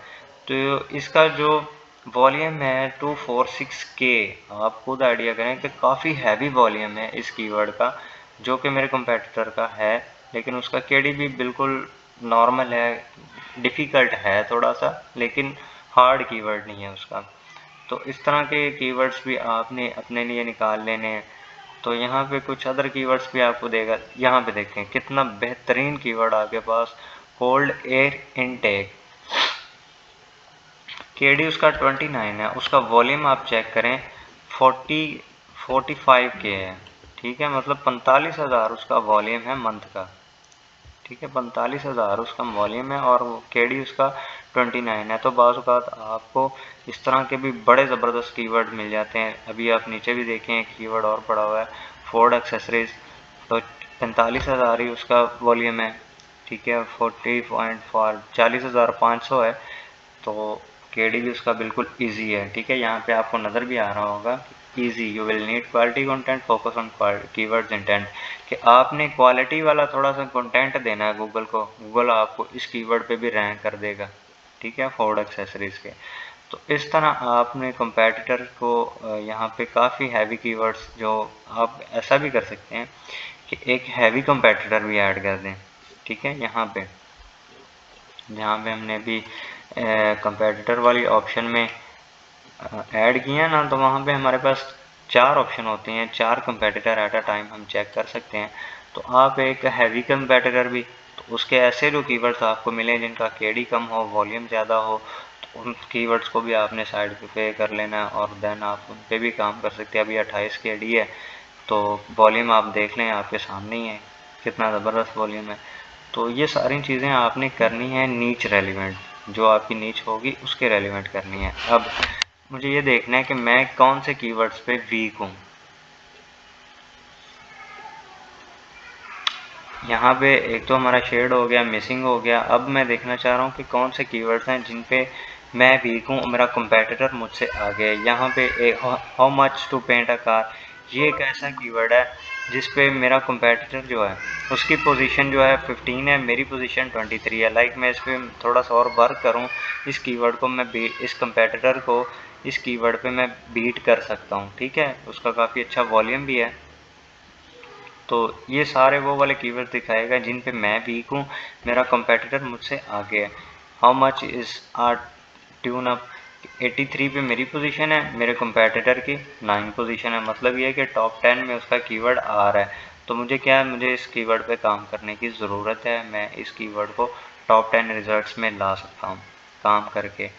तो इसका जो वॉल्यूम है 246K, आप खुद आइडिया करें कि काफ़ी हैवी वॉल्यूम है इस कीवर्ड का, जो कि मेरे कंपेटिटर का है, लेकिन उसका KD भी बिल्कुल नॉर्मल है, डिफ़िकल्ट है थोड़ा सा लेकिन हार्ड कीवर्ड नहीं है उसका। तो इस तरह के कीवर्ड्स भी आपने अपने लिए निकाल लेने हैं। तो यहाँ पे कुछ अदर कीवर्ड्स भी आपको देगा, यहाँ पे देखें कितना बेहतरीन कीवर्ड आपके पास, कोल्ड एयर इनटेक, KD उसका 29 है, उसका वॉल्यूम आप चेक करें 45K है, ठीक है, मतलब 45,000 उसका वॉल्यूम है मंथ का, ठीक है, 45,000 उसका वॉल्यूम है और KD उसका 29 है। तो बाज़ औक़ात आपको इस तरह के भी बड़े ज़बरदस्त कीवर्ड मिल जाते हैं। अभी आप नीचे भी देखें एक कीवर्ड और पड़ा हुआ है, फोर्ड एक्सेसरीज़, तो 45,000 ही उसका वॉल्यूम है, ठीक है, 40,500 है। तो KD भी उसका बिल्कुल ईजी है, ठीक है, यहाँ पे आपको नज़र भी आ रहा होगा easy, you will need quality content, focus on keywords intent, कि आपने क्वालिटी वाला थोड़ा सा कंटेंट देना है गूगल को, गूगल आपको इस कीवर्ड पे भी रैंक कर देगा, ठीक है, फोर्ड एक्सेसरीज़ के। तो इस तरह आपने कंपेटिटर को यहाँ पे काफ़ी हैवी कीवर्ड्स, जो आप ऐसा भी कर सकते हैं कि एक हैवी कंपेटिटर भी ऐड कर दें, ठीक है। यहाँ पे जहाँ पे हमने अभी कंपेटिटर वाली ऑप्शन में ऐड किया ना, तो वहाँ पे हमारे पास 4 ऑप्शन होते हैं, 4 कंपेटिटर एट अ टाइम हम चेक कर सकते हैं। तो आप एक हैवी कंपेटिटर भी, तो उसके ऐसे जो कीवर्ड्स आपको मिले जिनका KD कम हो, वॉल्यूम ज़्यादा हो, तो उन कीवर्ड्स को भी आपने साइड पे कर लेना है और देन आप उन पर भी काम कर सकते हैं। अभी 28 KD है, तो वॉल्यूम आप देख लें, आपके सामने ही है कितना ज़बरदस्त वॉल्यूम है। तो ये सारी चीज़ें आपने करनी है नीच रेलिवेंट, जो आपकी नीच होगी उसके रेलिवेंट करनी है। अब मुझे ये देखना है कि मैं कौन से कीवर्ड्स पे वीक हूँ। यहाँ पे एक तो हमारा शेड हो गया, मिसिंग हो गया। अब मैं देखना चाह रहा हूँ कि कौन से कीवर्ड्स हैं जिन पे मैं वीक हूँ, मेरा कंपेटिटर मुझसे आगे है। यहाँ पे how much to paint a car, ये एक ऐसा कीवर्ड है जिस पे मेरा कंपेटिटर जो है उसकी पोजीशन जो है 15 है, मेरी पोजीशन 23 है। लाइक मैं इस पर थोड़ा सा और वर्क करूँ, इस कीवर्ड को मैं इस कंपेटिटर को इस कीवर्ड पे मैं बीट कर सकता हूँ, ठीक है। उसका काफ़ी अच्छा वॉल्यूम भी है। तो ये सारे वो वाले कीवर्ड दिखाएगा जिन पे मैं वीक हूँ, मेरा कंपेटिटर मुझसे आगे है। How much is a tune up, 83 पे मेरी पोजीशन है, मेरे कंपेटिटर की 9 पोजीशन है। मतलब ये है कि टॉप 10 में उसका कीवर्ड आ रहा है। तो मुझे क्या है, मुझे इस कीवर्ड पे काम करने की ज़रूरत है। मैं इस कीवर्ड को टॉप 10 रिजल्ट्स में ला सकता हूँ काम करके।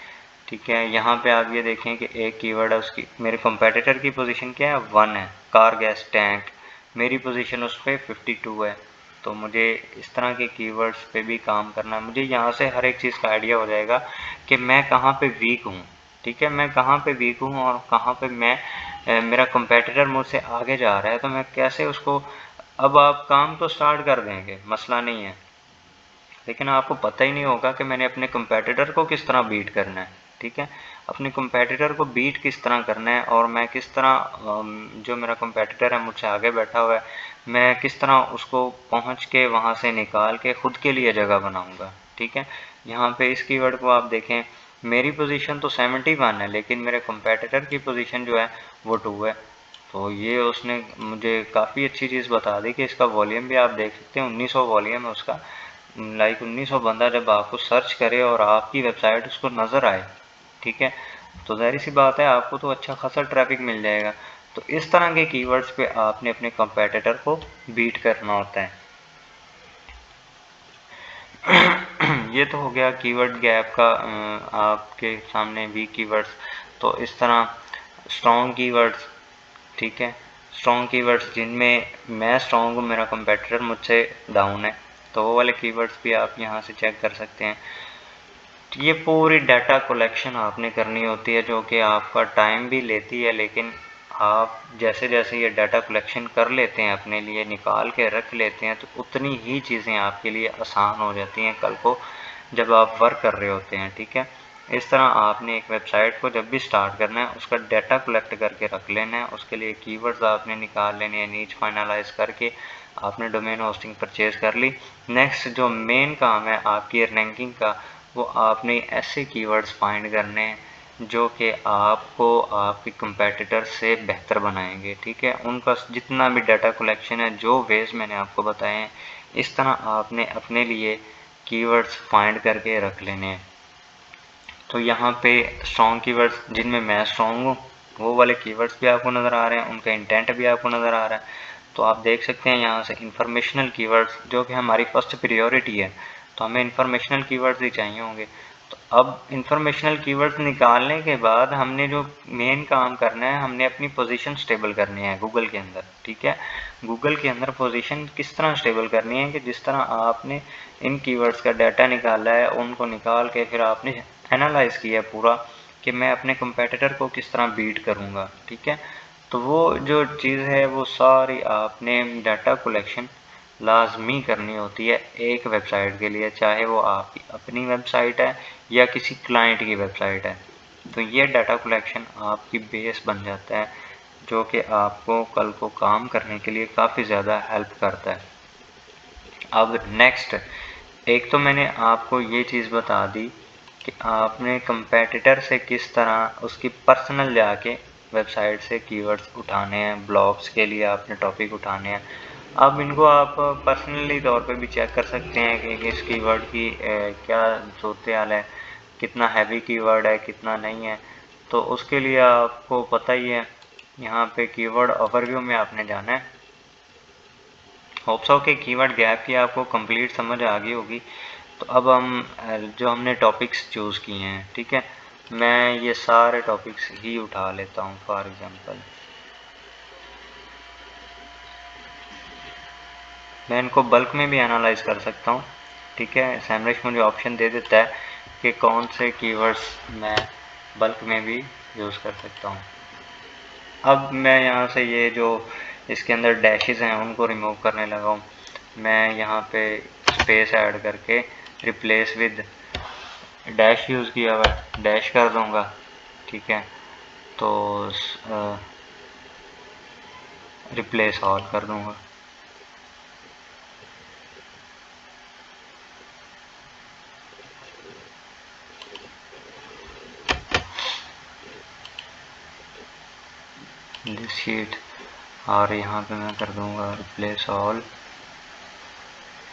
ठीक है, यहाँ पे आप ये देखें कि एक कीवर्ड है, उसकी मेरे कंपेटिटर की पोजीशन क्या है, 1 है, कार गैस टैंक। मेरी पोजीशन उस पर 52 है। तो मुझे इस तरह के कीवर्ड्स पे भी काम करना है। मुझे यहाँ से हर एक चीज़ का आइडिया हो जाएगा कि मैं कहाँ पे वीक हूँ। ठीक है, मैं कहाँ पे वीक हूँ और कहाँ पे मेरा कंपेटिटर मुझसे आगे जा रहा है, तो मैं कैसे उसको। अब आप काम तो स्टार्ट कर देंगे, मसला नहीं है, लेकिन आपको पता ही नहीं होगा कि मैंने अपने कंपेटिटर को किस तरह बीट करना है। ठीक है, अपने कंपेटिटर को बीट किस तरह करना है और मैं किस तरह जो मेरा कंपेटिटर है मुझसे आगे बैठा हुआ है, मैं किस तरह उसको पहुंच के वहां से निकाल के खुद के लिए जगह बनाऊंगा। ठीक है, यहाँ पे इस कीवर्ड को आप देखें, मेरी पोजीशन तो 71 है, लेकिन मेरे कंपेटिटर की पोजीशन जो है वो 2 है। तो ये उसने मुझे काफ़ी अच्छी चीज़ बता दी कि इसका वॉल्यूम भी आप देख सकते हैं, 1900 वॉल्यूम है उसका। लाइक 1900 बंदा जब आपको सर्च करे और आपकी वेबसाइट उसको नज़र आए, ठीक है, तो ज़ाहिर सी बात है आपको तो अच्छा खासा ट्रैफिक मिल जाएगा। तो इस तरह के कीवर्ड्स पे आपने अपने कंपेटिटर को बीट करना होता है। ये तो हो गया कीवर्ड गैप का आपके सामने वीक कीवर्ड्स। तो इस तरह स्ट्रॉन्ग कीवर्ड्स, ठीक है, स्ट्रॉन्ग कीवर्ड्स जिनमें मैं स्ट्रॉन्ग हूँ, मेरा कंपेटिटर मुझसे डाउन है, तो वो वाले कीवर्ड्स भी आप यहाँ से चेक कर सकते हैं। ये पूरी डाटा कलेक्शन आपने करनी होती है, जो कि आपका टाइम भी लेती है, लेकिन आप जैसे जैसे ये डाटा कलेक्शन कर लेते हैं, अपने लिए निकाल के रख लेते हैं, तो उतनी ही चीज़ें आपके लिए आसान हो जाती हैं कल को जब आप वर्क कर रहे होते हैं। ठीक है, इस तरह आपने एक वेबसाइट को जब भी स्टार्ट करना है उसका डाटा कलेक्ट करके रख लेना है। उसके लिए कीवर्ड्स आपने निकाल लेने हैं, नीच फाइनलाइज करके आपने डोमेन होस्टिंग परचेज कर ली। नेक्स्ट जो मेन काम है आपकी रैंकिंग का, वो आपने ऐसे कीवर्ड्स फाइंड करने हैं जो कि आपको आपके कंपेटिटर से बेहतर बनाएंगे। ठीक है, उनका जितना भी डाटा कलेक्शन है, जो वेज मैंने आपको बताए हैं, इस तरह आपने अपने लिए कीवर्ड्स फाइंड करके रख लेने हैं। तो यहाँ पे स्ट्रॉन्ग कीवर्ड्स जिनमें मैं स्ट्रॉन्ग हूँ, वो वाले कीवर्ड्स भी आपको नज़र आ रहे हैं, उनका इंटेंट भी आपको नज़र आ रहा है। तो आप देख सकते हैं यहाँ से इंफॉर्मेशनल कीवर्ड्स, जो कि हमारी फर्स्ट प्रायोरिटी है, तो हमें इंफॉर्मेशनल कीवर्ड्स ही चाहिए होंगे। तो अब इंफॉर्मेशनल कीवर्ड्स निकालने के बाद हमने जो मेन काम करना है, हमने अपनी पोजीशन स्टेबल करनी है गूगल के अंदर। ठीक है, गूगल के अंदर पोजीशन किस तरह स्टेबल करनी है कि जिस तरह आपने इन कीवर्ड्स का डाटा निकाला है, उनको निकाल के फिर आपने एनालाइज किया पूरा कि मैं अपने कंपेटिटर को किस तरह बीट करूँगा। ठीक है, तो वो जो चीज़ है वो सारी आपने डाटा कलेक्शन लाजमी करनी होती है एक वेबसाइट के लिए, चाहे वो आपकी अपनी वेबसाइट है या किसी क्लाइंट की वेबसाइट है। तो ये डाटा कलेक्शन आपकी बेस बन जाता है, जो कि आपको कल को काम करने के लिए काफ़ी ज़्यादा हेल्प करता है। अब नेक्स्ट, एक तो मैंने आपको ये चीज़ बता दी कि आपने कंपेटिटर से किस तरह उसकी पर्सनल जाके वेबसाइट से कीवर्ड्स उठाने हैं, ब्लॉग्स के लिए आपने टॉपिक उठाने हैं। अब इनको आप पर्सनली तौर पे भी चेक कर सकते हैं कि इस कीवर्ड की क्या सूरत हाल है, कितना हैवी कीवर्ड है, कितना नहीं है। तो उसके लिए आपको पता ही है, यहाँ पे कीवर्ड ओवरव्यू में आपने जाना है। होप्स हो कि कीवर्ड गैप की आपको कंप्लीट समझ आ गई होगी। तो अब हम जो हमने टॉपिक्स चूज़ किए हैं, ठीक है, मैं ये सारे टॉपिक्स ही उठा लेता हूँ। फॉर एग्जांपल मैं इनको बल्क में भी एनालाइज कर सकता हूँ। ठीक है, सैमरिश मुझे ऑप्शन दे देता है कि कौन से कीवर्ड्स मैं बल्क में भी यूज़ कर सकता हूँ। अब मैं यहाँ से ये जो इसके अंदर डैशेस हैं उनको रिमूव करने लगा हूँ। मैं यहाँ पे स्पेस ऐड करके रिप्लेस विद डैश यूज़ किया हुआ है, डैश कर दूँगा। ठीक है, तो रिप्लेस ऑल कर दूँगा। दिस शीट, और यहाँ पे मैं कर दूँगा रिप्लेस ऑल।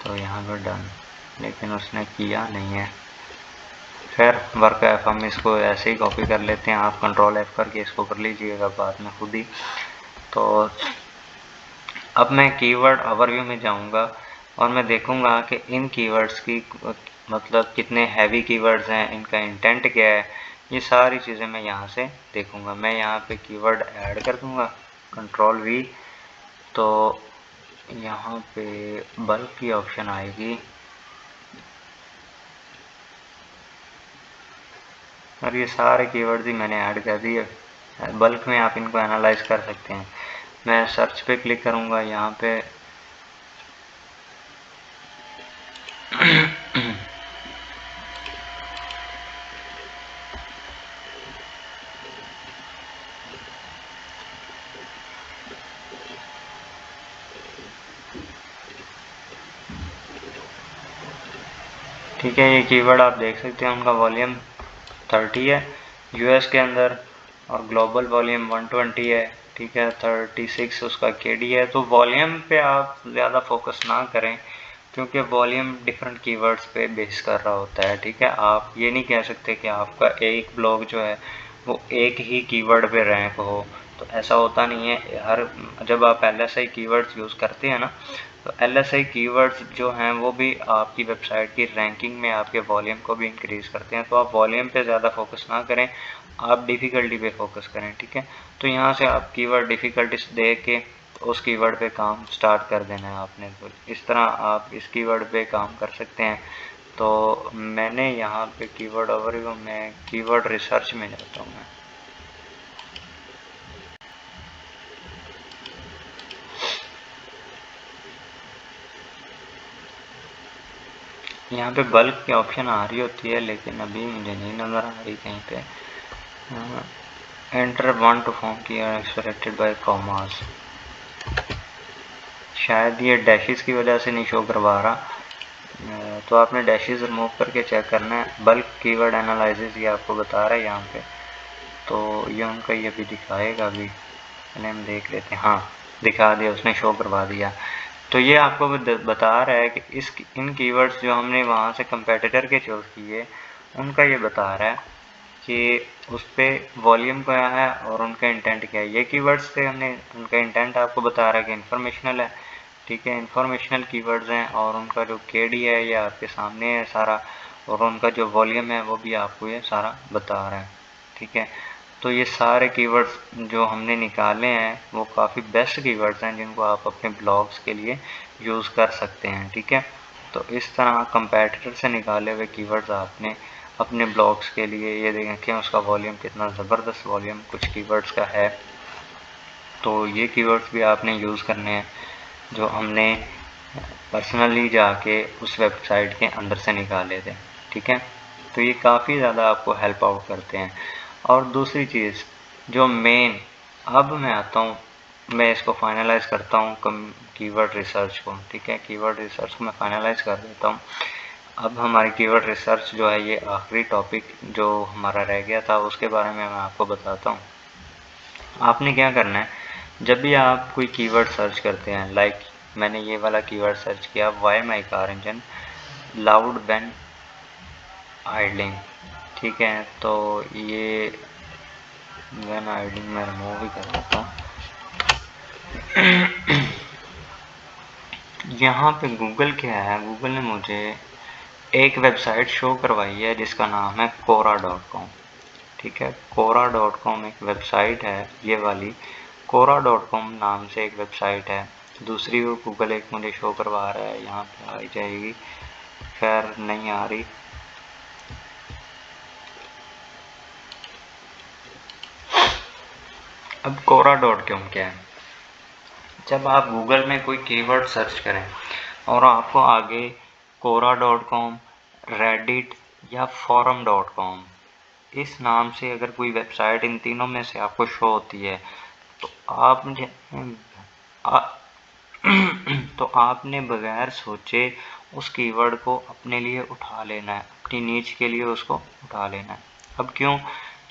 तो यहाँ पर डन, लेकिन उसने किया नहीं है। खैर वर्क एफ हम इसको ऐसे ही कॉपी कर लेते हैं, आप कंट्रोल एफ करके इसको कर लीजिएगा बाद में खुद ही। तो अब मैं कीवर्ड ओवरव्यू में जाऊंगा और मैं देखूंगा कि इन कीवर्ड्स की मतलब कितने हैवी कीवर्ड्स हैं, इनका इंटेंट क्या है, ये सारी चीज़ें मैं यहाँ से देखूंगा। मैं यहाँ पे कीवर्ड ऐड कर दूंगा, कंट्रोल वी, तो यहाँ पे बल्क की ऑप्शन आएगी और ये सारे कीवर्ड्स ही मैंने ऐड कर दिए। बल्क में आप इनको एनालाइज कर सकते हैं। मैं सर्च पे क्लिक करूँगा यहाँ पे ठीक है, ये कीवर्ड आप देख सकते हैं, उनका वॉल्यूम 30 है यूएस के अंदर और ग्लोबल वॉल्यूम 120 है। ठीक है, 36 उसका केडी है। तो वॉल्यूम पे आप ज़्यादा फोकस ना करें क्योंकि वॉल्यूम डिफरेंट कीवर्ड्स पे बेस कर रहा होता है। ठीक है, आप ये नहीं कह सकते कि आपका एक ब्लॉग जो है वो एक ही कीवर्ड पे रैंक हो, तो ऐसा होता नहीं है। जब आप LSI कीवर्ड्स यूज़ करते हैं ना, तो LSI कीवर्ड्स जो हैं वो भी आपकी वेबसाइट की रैंकिंग में आपके वॉल्यूम को भी इंक्रीज़ करते हैं। तो आप वॉल्यूम पे ज़्यादा फोकस ना करें, आप डिफ़िकल्टी पे फोकस करें। ठीक है, तो यहाँ से आप कीवर्ड डिफ़िकल्टीज दे के उस कीवर्ड पे काम स्टार्ट कर देना है आपने। तो इस तरह आप इस कीवर्ड पे काम कर सकते हैं। तो मैंने यहाँ पे कीवर्ड ओवरव्यू में कीवर्ड रिसर्च में जाता हूँ मैं। यहाँ पे बल्क की ऑप्शन आ रही होती है लेकिन अभी मुझे नहीं नज़र आ रही कहीं पे। एंटर 1 टू फॉर्म की एक्सपेक्टेड बाय कॉमास, शायद ये डैशेस की वजह से नहीं शो करवा रहा। तो आपने डैशेस रिमूव करके चेक करना है। बल्क कीवर्ड एनालिसिस ये आपको बता रहा है यहाँ पे, तो ये उनका ये भी दिखाएगा। अभी पहले हम देख लेते हैं। हाँ, दिखा दिया, उसने शो करवा दिया। तो ये आपको बता रहा है कि इन कीवर्ड्स जो हमने वहाँ से कंपेटिटर के चूज़ किए उनका ये बता रहा है कि उस पर वॉल्यूम क्या है और उनका इंटेंट क्या है। ये कीवर्ड्स थे, हमने उनका इंटेंट आपको बता रहा है कि इंफॉर्मेशनल है। ठीक है, इंफॉर्मेशनल कीवर्ड्स हैं और उनका जो केडी है ये आपके सामने है सारा, और उनका जो वॉल्यूम है वो भी आपको ये सारा बता रहा है। ठीक है, तो ये सारे कीवर्ड्स जो हमने निकाले हैं वो काफ़ी बेस्ट कीवर्ड्स हैं जिनको आप अपने ब्लॉग्स के लिए यूज़ कर सकते हैं। ठीक है, तो इस तरह कंपैटिटर से निकाले हुए कीवर्ड्स आपने अपने ब्लॉग्स के लिए, ये देखें उसका वॉल्यूम कितना ज़बरदस्त वॉल्यूम कुछ कीवर्ड्स का है। तो ये कीवर्ड्स भी आपने यूज़ करने हैं जो हमने पर्सनली जाके उस वेबसाइट के अंदर से निकाले थे। ठीक है, तो ये काफ़ी ज़्यादा आपको हेल्प आउट करते हैं। और दूसरी चीज़ जो मेन, अब मैं आता हूँ, मैं इसको फाइनलाइज़ करता हूँ कीवर्ड रिसर्च को। ठीक है, कीवर्ड रिसर्च को मैं फाइनलाइज़ कर देता हूँ। अब हमारी कीवर्ड रिसर्च जो है ये आखिरी टॉपिक जो हमारा रह गया था उसके बारे में मैं आपको बताता हूँ। आपने क्या करना है, जब भी आप कोई कीवर्ड सर्च करते हैं, लाइक मैंने ये वाला कीवर्ड सर्च किया, why my car engine loud when idling. ठीक है, तो ये व्हेन आइडलिंग मैं रिमूव ही कर देता हूँ। यहाँ पे गूगल क्या है, गूगल ने मुझे एक वेबसाइट शो करवाई है जिसका नाम है Quora.com। ठीक है, Quora.com एक वेबसाइट है, ये वाली Quora.com नाम से एक वेबसाइट है। दूसरी वो गूगल एक मुझे शो करवा रहा है, यहाँ पे आ जाएगी, खैर नहीं आ रही। अब Quora.com क्या है, जब आप गूगल में कोई कीवर्ड सर्च करें और आपको आगे Quora.com, Reddit या Forum.com इस नाम से अगर कोई वेबसाइट इन तीनों में से आपको शो होती है, तो तो आपने बगैर सोचे उस कीवर्ड को अपने लिए उठा लेना है, अपनी नीच के लिए उसको उठा लेना है। अब क्यों,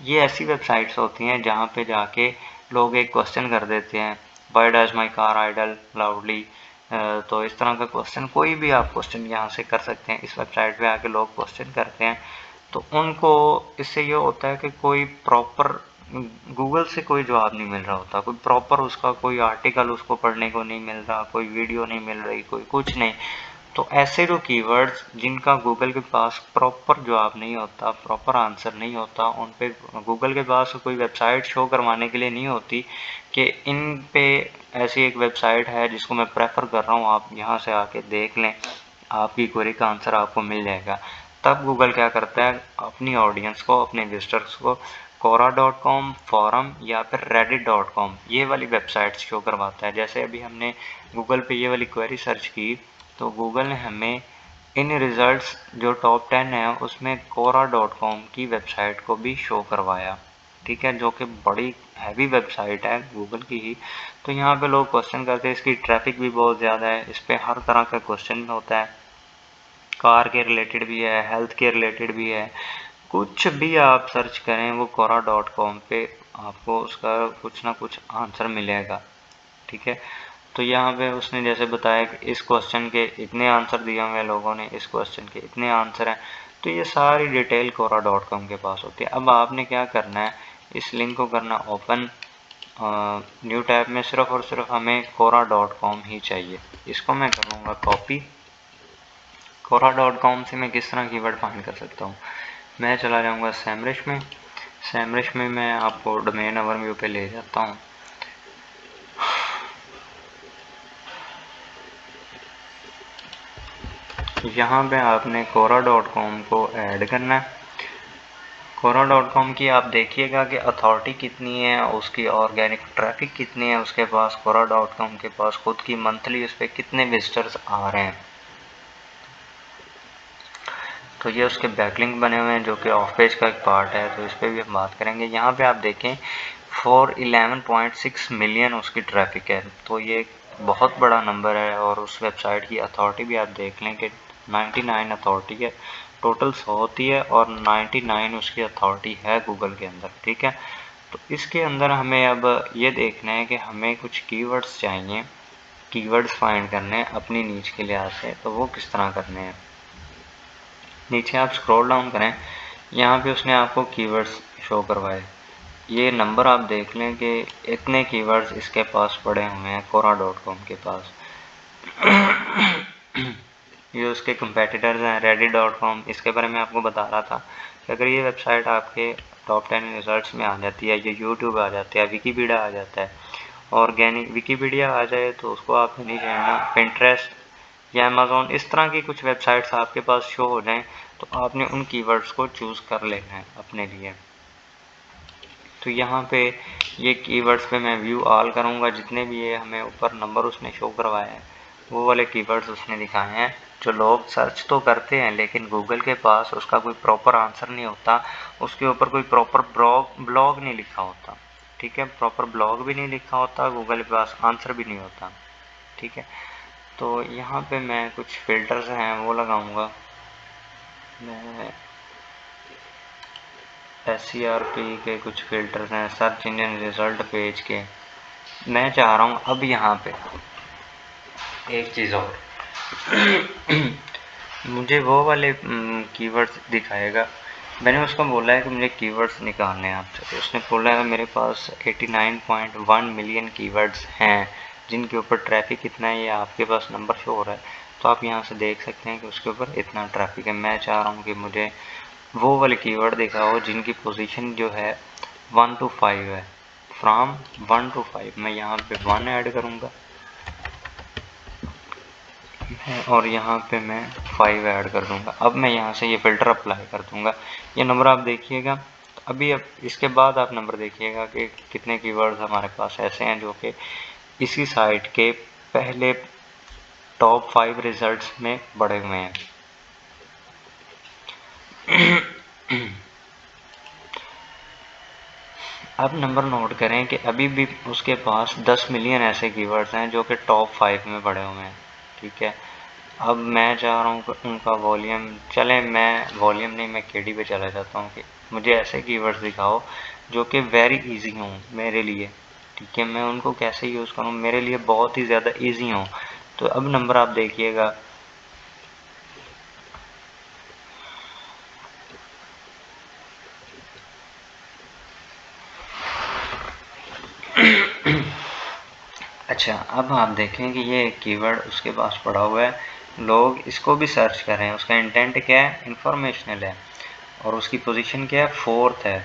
ये ऐसी वेबसाइट्स होती हैं जहाँ पे जाके लोग एक क्वेश्चन कर देते हैं, why does my car idle loudly. तो इस तरह का क्वेश्चन, कोई भी आप क्वेश्चन यहाँ से कर सकते हैं। इस वेबसाइट पे आके लोग क्वेश्चन करते हैं तो उनको इससे ये होता है कि कोई प्रॉपर गूगल से कोई जवाब नहीं मिल रहा होता, कोई प्रॉपर उसका कोई आर्टिकल उसको पढ़ने को नहीं मिल रहा, कोई वीडियो नहीं मिल रही, कोई कुछ नहीं। तो ऐसे जो कीवर्ड्स जिनका गूगल के पास प्रॉपर जवाब नहीं होता, प्रॉपर आंसर नहीं होता, उन पे गूगल के पास कोई वेबसाइट शो करवाने के लिए नहीं होती कि इन पे ऐसी एक वेबसाइट है जिसको मैं प्रेफर कर रहा हूँ, आप यहाँ से आके देख लें, आपकी क्वेरी का आंसर आपको मिल जाएगा। तब गूगल क्या करता है, अपनी ऑडियंस को, अपने विजिटर्स को quora.com, फोरम या फिर reddit.com ये वाली वेबसाइट शो करवाता है। जैसे अभी हमने गूगल पे ये वाली क्वेरी सर्च की तो गूगल ने हमें इन रिजल्ट्स जो टॉप 10 है उसमें quora.com की वेबसाइट को भी शो करवाया, ठीक है, जो कि बड़ी हैवी वेबसाइट है गूगल की ही। तो यहाँ पे लोग क्वेश्चन करते हैं, इसकी ट्रैफिक भी बहुत ज़्यादा है, इस पर हर तरह का क्वेश्चन होता है, कार के रिलेटेड भी है, हेल्थ के रिलेटेड भी है, कुछ भी आप सर्च करें वो quora.com पे आपको उसका कुछ ना कुछ आंसर मिलेगा, ठीक है। तो यहाँ पे उसने जैसे बताया कि इस क्वेश्चन के इतने आंसर दिए हुए हैं लोगों ने, इस क्वेश्चन के इतने आंसर हैं, तो ये सारी डिटेल quora.com के पास होती है। अब आपने क्या करना है, इस लिंक को करना ओपन, न्यू टैब में सिर्फ और सिर्फ हमें quora.com ही चाहिए। इसको मैं करूँगा कॉपी। quora.com से मैं किस तरह कीवर्ड फाइंड कर सकता हूँ, मैं चला जाऊँगा सैमरिश में। सैमरिश में मैं आपको डोमेन ओवरव्यू पे ले जाता हूँ। यहाँ पे आपने quora.com को ऐड करना है। quora.com की आप देखिएगा कि अथॉरिटी कितनी है, उसकी ऑर्गेनिक ट्रैफिक कितनी है उसके पास, quora.com के पास खुद की मंथली उस पर कितने विजिटर्स आ रहे हैं। तो ये उसके बैकलिंक बने हुए हैं जो कि ऑफ पेज का एक पार्ट है, तो इस पर भी हम बात करेंगे। यहाँ पे आप देखें 411.6 मिलियन उसकी ट्रैफिक है, तो ये बहुत बड़ा नंबर है। और उस वेबसाइट की अथॉरिटी भी आप देख लें कि 99 अथॉरिटी है, टोटल 100 होती है और 99 उसकी अथॉरिटी है गूगल के अंदर, ठीक है। तो इसके अंदर हमें अब ये देखना है कि हमें कुछ कीवर्ड्स चाहिए, कीवर्ड्स फाइंड करने हैं अपनी नीच के लिहाज से, तो वो किस तरह करने हैं। नीचे आप स्क्रॉल डाउन करें, यहाँ पे उसने आपको कीवर्ड्स शो करवाए, ये नंबर आप देख लें कि इतने कीवर्ड्स इसके पास पड़े हुए हैं quora.com के पास। ये उसके कंपेटिटर्स हैं reddit.com, इसके बारे में आपको बता रहा था कि अगर ये वेबसाइट आपके टॉप 10 रिजल्ट्स में आ जाती है, ये यूट्यूब आ जाता है, विकीपीडिया आ जाता है, ऑर्गेनिक विकीपीडिया आ जाए तो उसको आपने नहीं जानना, पिंटरेस्ट या अमेज़ॉन, इस तरह की कुछ वेबसाइट्स आपके पास शो हो जाएं तो आपने उन कीवर्ड्स को चूज़ कर लेना है अपने लिए। तो यहाँ पे ये कीवर्ड्स पे मैं व्यू ऑल करूँगा, जितने भी ये हमें ऊपर नंबर उसने शो करवाया है वो वाले कीवर्ड्स उसने दिखाए हैं जो लोग सर्च तो करते हैं लेकिन गूगल के पास उसका कोई प्रॉपर आंसर नहीं होता, उसके ऊपर कोई प्रॉपर ब्लॉग नहीं लिखा होता, ठीक है, प्रॉपर ब्लॉग भी नहीं लिखा होता, गूगल के पास आंसर भी नहीं होता, ठीक है। तो यहाँ पे मैं कुछ फिल्टर्स हैं वो लगाऊंगा, मैं SERP के कुछ फिल्टर्स हैं, सर्च इंजन रिजल्ट पेज के। मैं चाह रहा हूँ अब यहाँ पे एक चीज़ और मुझे वो वाले कीवर्ड्स दिखाएगा। मैंने उसको बोला है कि मुझे कीवर्ड्स निकालने हैं आपसे, तो उसने बोला है मेरे पास 89.1 मिलियन कीवर्ड्स हैं जिनके ऊपर ट्रैफिक कितना है, ये आपके पास नंबर शो हो रहा है, तो आप यहाँ से देख सकते हैं कि उसके ऊपर इतना ट्रैफिक है। मैं चाह रहा हूँ कि मुझे वो वाले कीवर्ड दिखाओ जिनकी पोजीशन जो है 1 to 5 है, फ्रॉम 1 to 5। मैं यहाँ पे 1 ऐड करूँगा और यहाँ पे मैं 5 ऐड कर दूँगा। अब मैं यहाँ से ये फ़िल्टर अप्लाई कर दूँगा, ये नंबर आप देखिएगा। अभी अब इसके बाद आप नंबर देखिएगा कि कितने कीवर्ड्स हमारे पास ऐसे हैं जो कि इसी साइट के पहले टॉप 5 रिजल्ट्स में बढ़े हुए हैं। अब नंबर नोट करें कि अभी भी उसके पास 10 मिलियन ऐसे कीवर्ड्स हैं जो कि टॉप 5 में बढ़े हुए हैं, ठीक है। अब मैं चाह रहा हूँ कि उनका वॉल्यूम चले, मैं वॉल्यूम नहीं, मैं KD पे चला जाता हूँ कि मुझे ऐसे कीवर्ड्स दिखाओ जो कि वेरी इजी हों मेरे लिए, ठीक है। मैं उनको कैसे यूज़ करूँ, मेरे लिए बहुत ही ज़्यादा इजी हों। तो अब नंबर आप देखिएगा, अच्छा, अब आप देखें कि ये कीवर्ड उसके पास पड़ा हुआ है, लोग इसको भी सर्च कर रहे हैं, उसका इंटेंट क्या है, इंफॉर्मेशनल है, और उसकी पोजीशन क्या है, 4th है,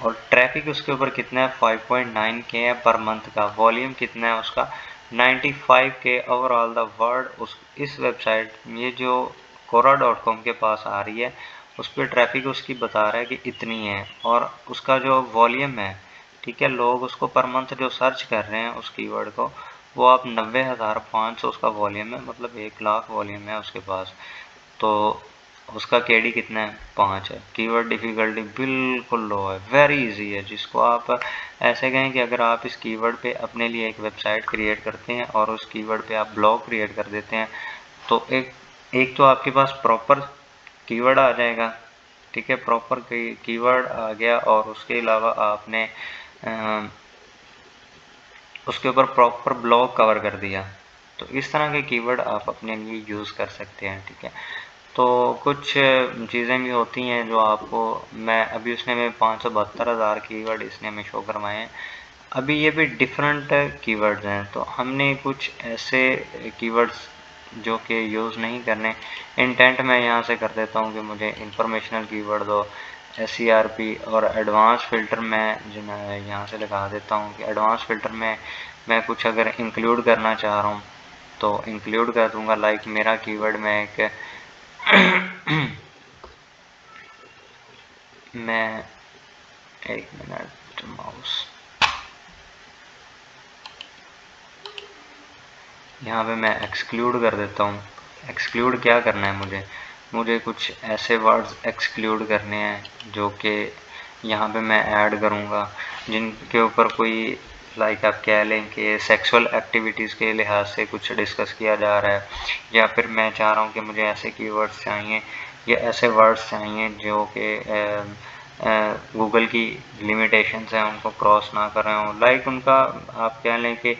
और ट्रैफिक उसके ऊपर कितना है, 5.9 के है पर मंथ का, वॉल्यूम कितना है उसका, 95 के ओवरऑल द वर्ल्ड। उस इस वेबसाइट ये जो quora.com के पास आ रही है, उस पर ट्रैफिक उसकी बता रहा है कि इतनी है, और उसका जो वॉल्यूम है, ठीक है, लोग उसको पर मंथ जो सर्च कर रहे हैं उस कीवर्ड को, वो आप 90,500 उसका वॉल्यूम है, मतलब 1 लाख वॉल्यूम है उसके पास। तो उसका केडी कितना है, 5 है। कीवर्ड डिफ़िकल्टी बिल्कुल लो है, वेरी इजी है, जिसको आप ऐसे कहें कि अगर आप इस कीवर्ड पे अपने लिए एक वेबसाइट क्रिएट करते हैं और उस कीवर्ड पे आप ब्लॉग क्रिएट कर देते हैं, तो एक तो आपके पास प्रॉपर कीवर्ड आ जाएगा, ठीक है, प्रॉपर कीवर्ड आ गया, और उसके अलावा आपने उसके ऊपर प्रॉपर ब्लॉग कवर कर दिया। तो इस तरह के कीवर्ड आप अपने लिए यूज़ कर सकते हैं, ठीक है। तो कुछ चीज़ें भी होती हैं जो आपको मैं अभी उसने में 572,000 कीवर्ड इसने हमें शो करवाए हैं। अभी ये भी डिफरेंट कीवर्ड्स हैं, तो हमने कुछ ऐसे कीवर्ड्स जो कि यूज़ नहीं करने, इंटेंट मैं यहाँ से कर देता हूँ कि मुझे इंफॉर्मेशनल कीवर्ड दो, SCRP, और एडवांस फ़िल्टर मैं जो मैं यहाँ से लगा देता हूँ कि एडवांस फ़िल्टर में मैं कुछ अगर इंक्लूड करना चाह रहा हूँ तो इंक्लूड कर दूँगा। लाइक मेरा कीवर्ड में एक मैं एक मिनट माउस यहाँ पे मैं एक्सक्लूड कर देता हूँ। एक्सक्लूड क्या करना है, मुझे कुछ ऐसे वर्ड्स एक्सक्लूड करने हैं जो कि यहाँ पे मैं ऐड करूँगा, जिनके ऊपर कोई लाइक आप कह लें कि सेक्सुअल एक्टिविटीज़ के लिहाज से कुछ डिस्कस किया जा रहा है, या फिर मैं चाह रहा हूँ कि मुझे ऐसे कीवर्ड्स चाहिए या ऐसे वर्ड्स चाहिए जो कि गूगल की लिमिटेशंस हैं उनको क्रॉस ना कर रहे हों। लाइक उनका आप कह लें कि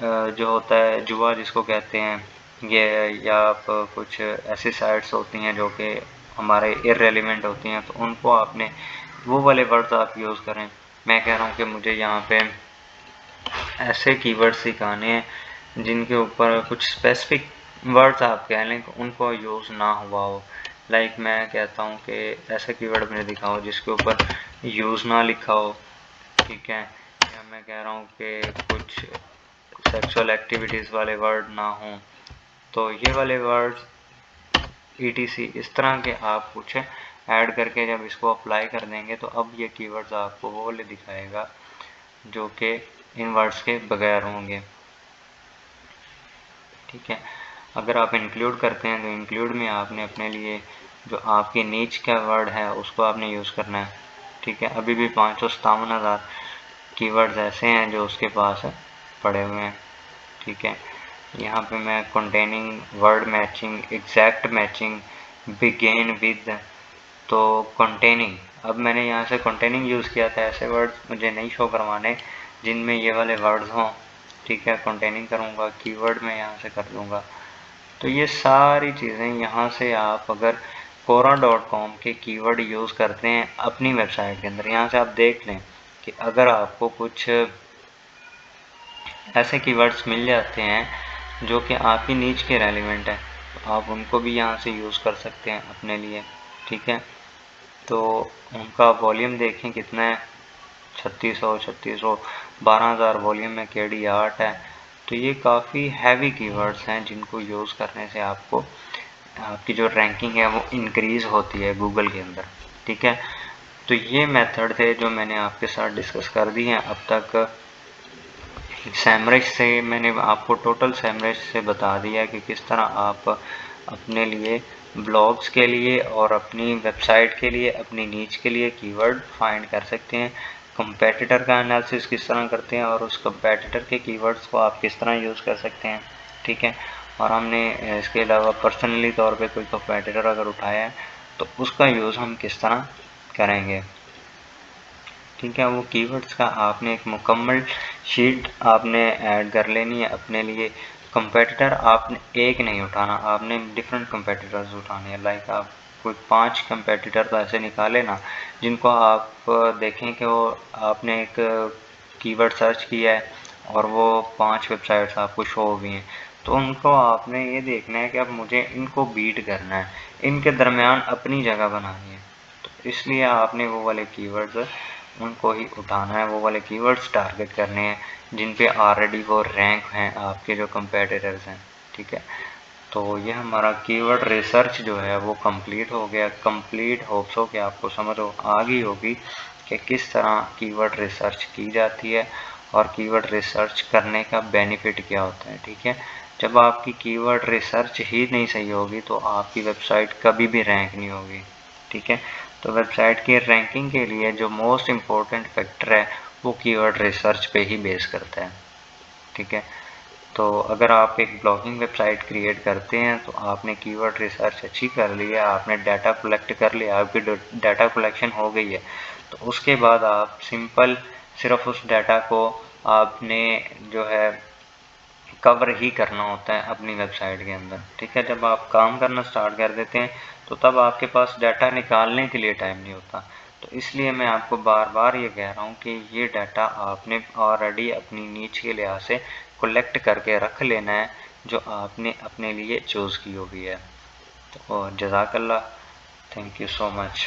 जो होता है जुआ जिसको कहते हैं, ये या आप कुछ ऐसी साइट्स होती हैं जो कि हमारे इररेलेवेंट होती हैं, तो उनको आपने वो वाले वर्ड्स आप यूज़ करें। मैं कह रहा हूँ कि मुझे यहाँ पे ऐसे कीवर्ड्स सिखाने हैं जिनके ऊपर कुछ स्पेसिफिक वर्ड्स आप कह लें उनको यूज़ ना हुआ हो। लाइक मैं कहता हूँ कि ऐसे कीवर्ड मुझे दिखाओ जिसके ऊपर यूज़ ना लिखा हो, ठीक है, या मैं कह रहा हूँ कि कुछ सेक्सुअल एक्टिविटीज़ वाले वर्ड ना हों, तो ये वाले वर्ड्स ETC इस तरह के आप कुछ ऐड करके जब इसको अप्लाई कर देंगे तो अब ये कीवर्ड्स आपको वो वाले दिखाएगा जो कि इन वर्ड्स के बगैर होंगे, ठीक है। अगर आप इंक्लूड करते हैं तो इंक्लूड में आपने अपने लिए जो आपकी नीच का वर्ड है उसको आपने यूज़ करना है, ठीक है। अभी भी 557,000 कीवर्ड्स ऐसे हैं जो उसके पास पड़े हुए हैं, ठीक है। यहाँ पे मैं containing, word matching, exact matching, begin with, तो कंटेनिंग, अब मैंने यहाँ से कंटेनिंग यूज़ किया था, ऐसे वर्ड्स मुझे नहीं शो करवाने जिनमें ये वाले वर्ड्स हों, ठीक है। कंटेनिंग करूँगा, कीवर्ड में यहाँ से कर दूँगा। तो ये सारी चीज़ें यहाँ से आप अगर quora.com के कीवर्ड यूज़ करते हैं अपनी वेबसाइट के अंदर, यहाँ से आप देख लें कि अगर आपको कुछ ऐसे कीवर्ड्स मिल जाते हैं जो कि आपकी नीच के रेलिवेंट है, तो आप उनको भी यहाँ से यूज़ कर सकते हैं अपने लिए, ठीक है। तो उनका वॉल्यूम देखें कितना है, 3600, 12,000 वॉल्यूम में KD 8 है। तो ये काफ़ी हैवी कीवर्ड्स हैं जिनको यूज़ करने से आपको आपकी जो रैंकिंग है वो इंक्रीज़ होती है गूगल के अंदर, ठीक है। तो ये मेथड थे जो मैंने आपके साथ डिस्कस कर दी हैं अब तक। सैमरश से मैंने आपको टोटल सैमरश से बता दिया कि किस तरह आप अपने लिए ब्लॉग्स के लिए और अपनी वेबसाइट के लिए, अपनी नीच के लिए कीवर्ड फाइंड कर सकते हैं। कंपेटिटर का एनालिसिस किस तरह करते हैं और उस कंपेटिटर के कीवर्ड्स को आप किस तरह यूज़ कर सकते हैं, ठीक है। और हमने इसके अलावा पर्सनली तौर पे कोई कंपेटिटर अगर उठाया है तो उसका यूज़ हम किस तरह करेंगे, ठीक है। वो कीवर्ड्स का आपने एक मुकम्मल शीट आपने ऐड कर लेनी है अपने लिए। कंपेटिटर आपने एक नहीं उठाना, आपने डिफरेंट कंपेटिटर्स उठाने हैं। लाइक आप कोई 5 कंपेटिटर तो ऐसे निकाले ना जिनको आप देखें कि वो आपने एक कीवर्ड सर्च किया है और वो 5 वेबसाइट्स आपको शो हुई हैं, तो उनको आपने ये देखना है कि अब मुझे इनको बीट करना है, इनके दरमियान अपनी जगह बनानी है। तो इसलिए आपने वो वाले कीवर्ड्स उनको ही उठाना है, वो वाले कीवर्ड्स टारगेट करने हैं जिन पे ऑलरेडी वो रैंक हैं आपके जो कंपेटिटर्स हैं। ठीक है, तो ये हमारा कीवर्ड रिसर्च जो है वो कंप्लीट हो गया। कंप्लीट होप्स हो कि आपको समझ आ गई होगी कि किस तरह कीवर्ड रिसर्च की जाती है और कीवर्ड रिसर्च करने का बेनिफिट क्या होता है। ठीक है, जब आपकी कीवर्ड रिसर्च ही नहीं सही होगी तो आपकी वेबसाइट कभी भी रैंक नहीं होगी। ठीक है, तो वेबसाइट की रैंकिंग के लिए जो मोस्ट इम्पोर्टेंट फैक्टर है वो कीवर्ड रिसर्च पे ही बेस करता है। ठीक है, तो अगर आप एक ब्लॉगिंग वेबसाइट क्रिएट करते हैं तो आपने कीवर्ड रिसर्च अच्छी कर ली है, आपने डाटा कलेक्ट कर लिया, आपकी डाटा कलेक्शन हो गई है, तो उसके बाद आप सिंपल सिर्फ उस डाटा को आपने जो है कवर ही करना होता है अपनी वेबसाइट के अंदर। ठीक है, जब आप काम करना स्टार्ट कर देते हैं तो तब आपके पास डाटा निकालने के लिए टाइम नहीं होता। तो इसलिए मैं आपको बार बार ये कह रहा हूँ कि ये डाटा आपने ऑलरेडी अपनी नीच के लिहाज से कलेक्ट करके रख लेना है जो आपने अपने लिए चूज़ की हुई है। तो जज़ाकल्लाह, थैंक यू सो मच।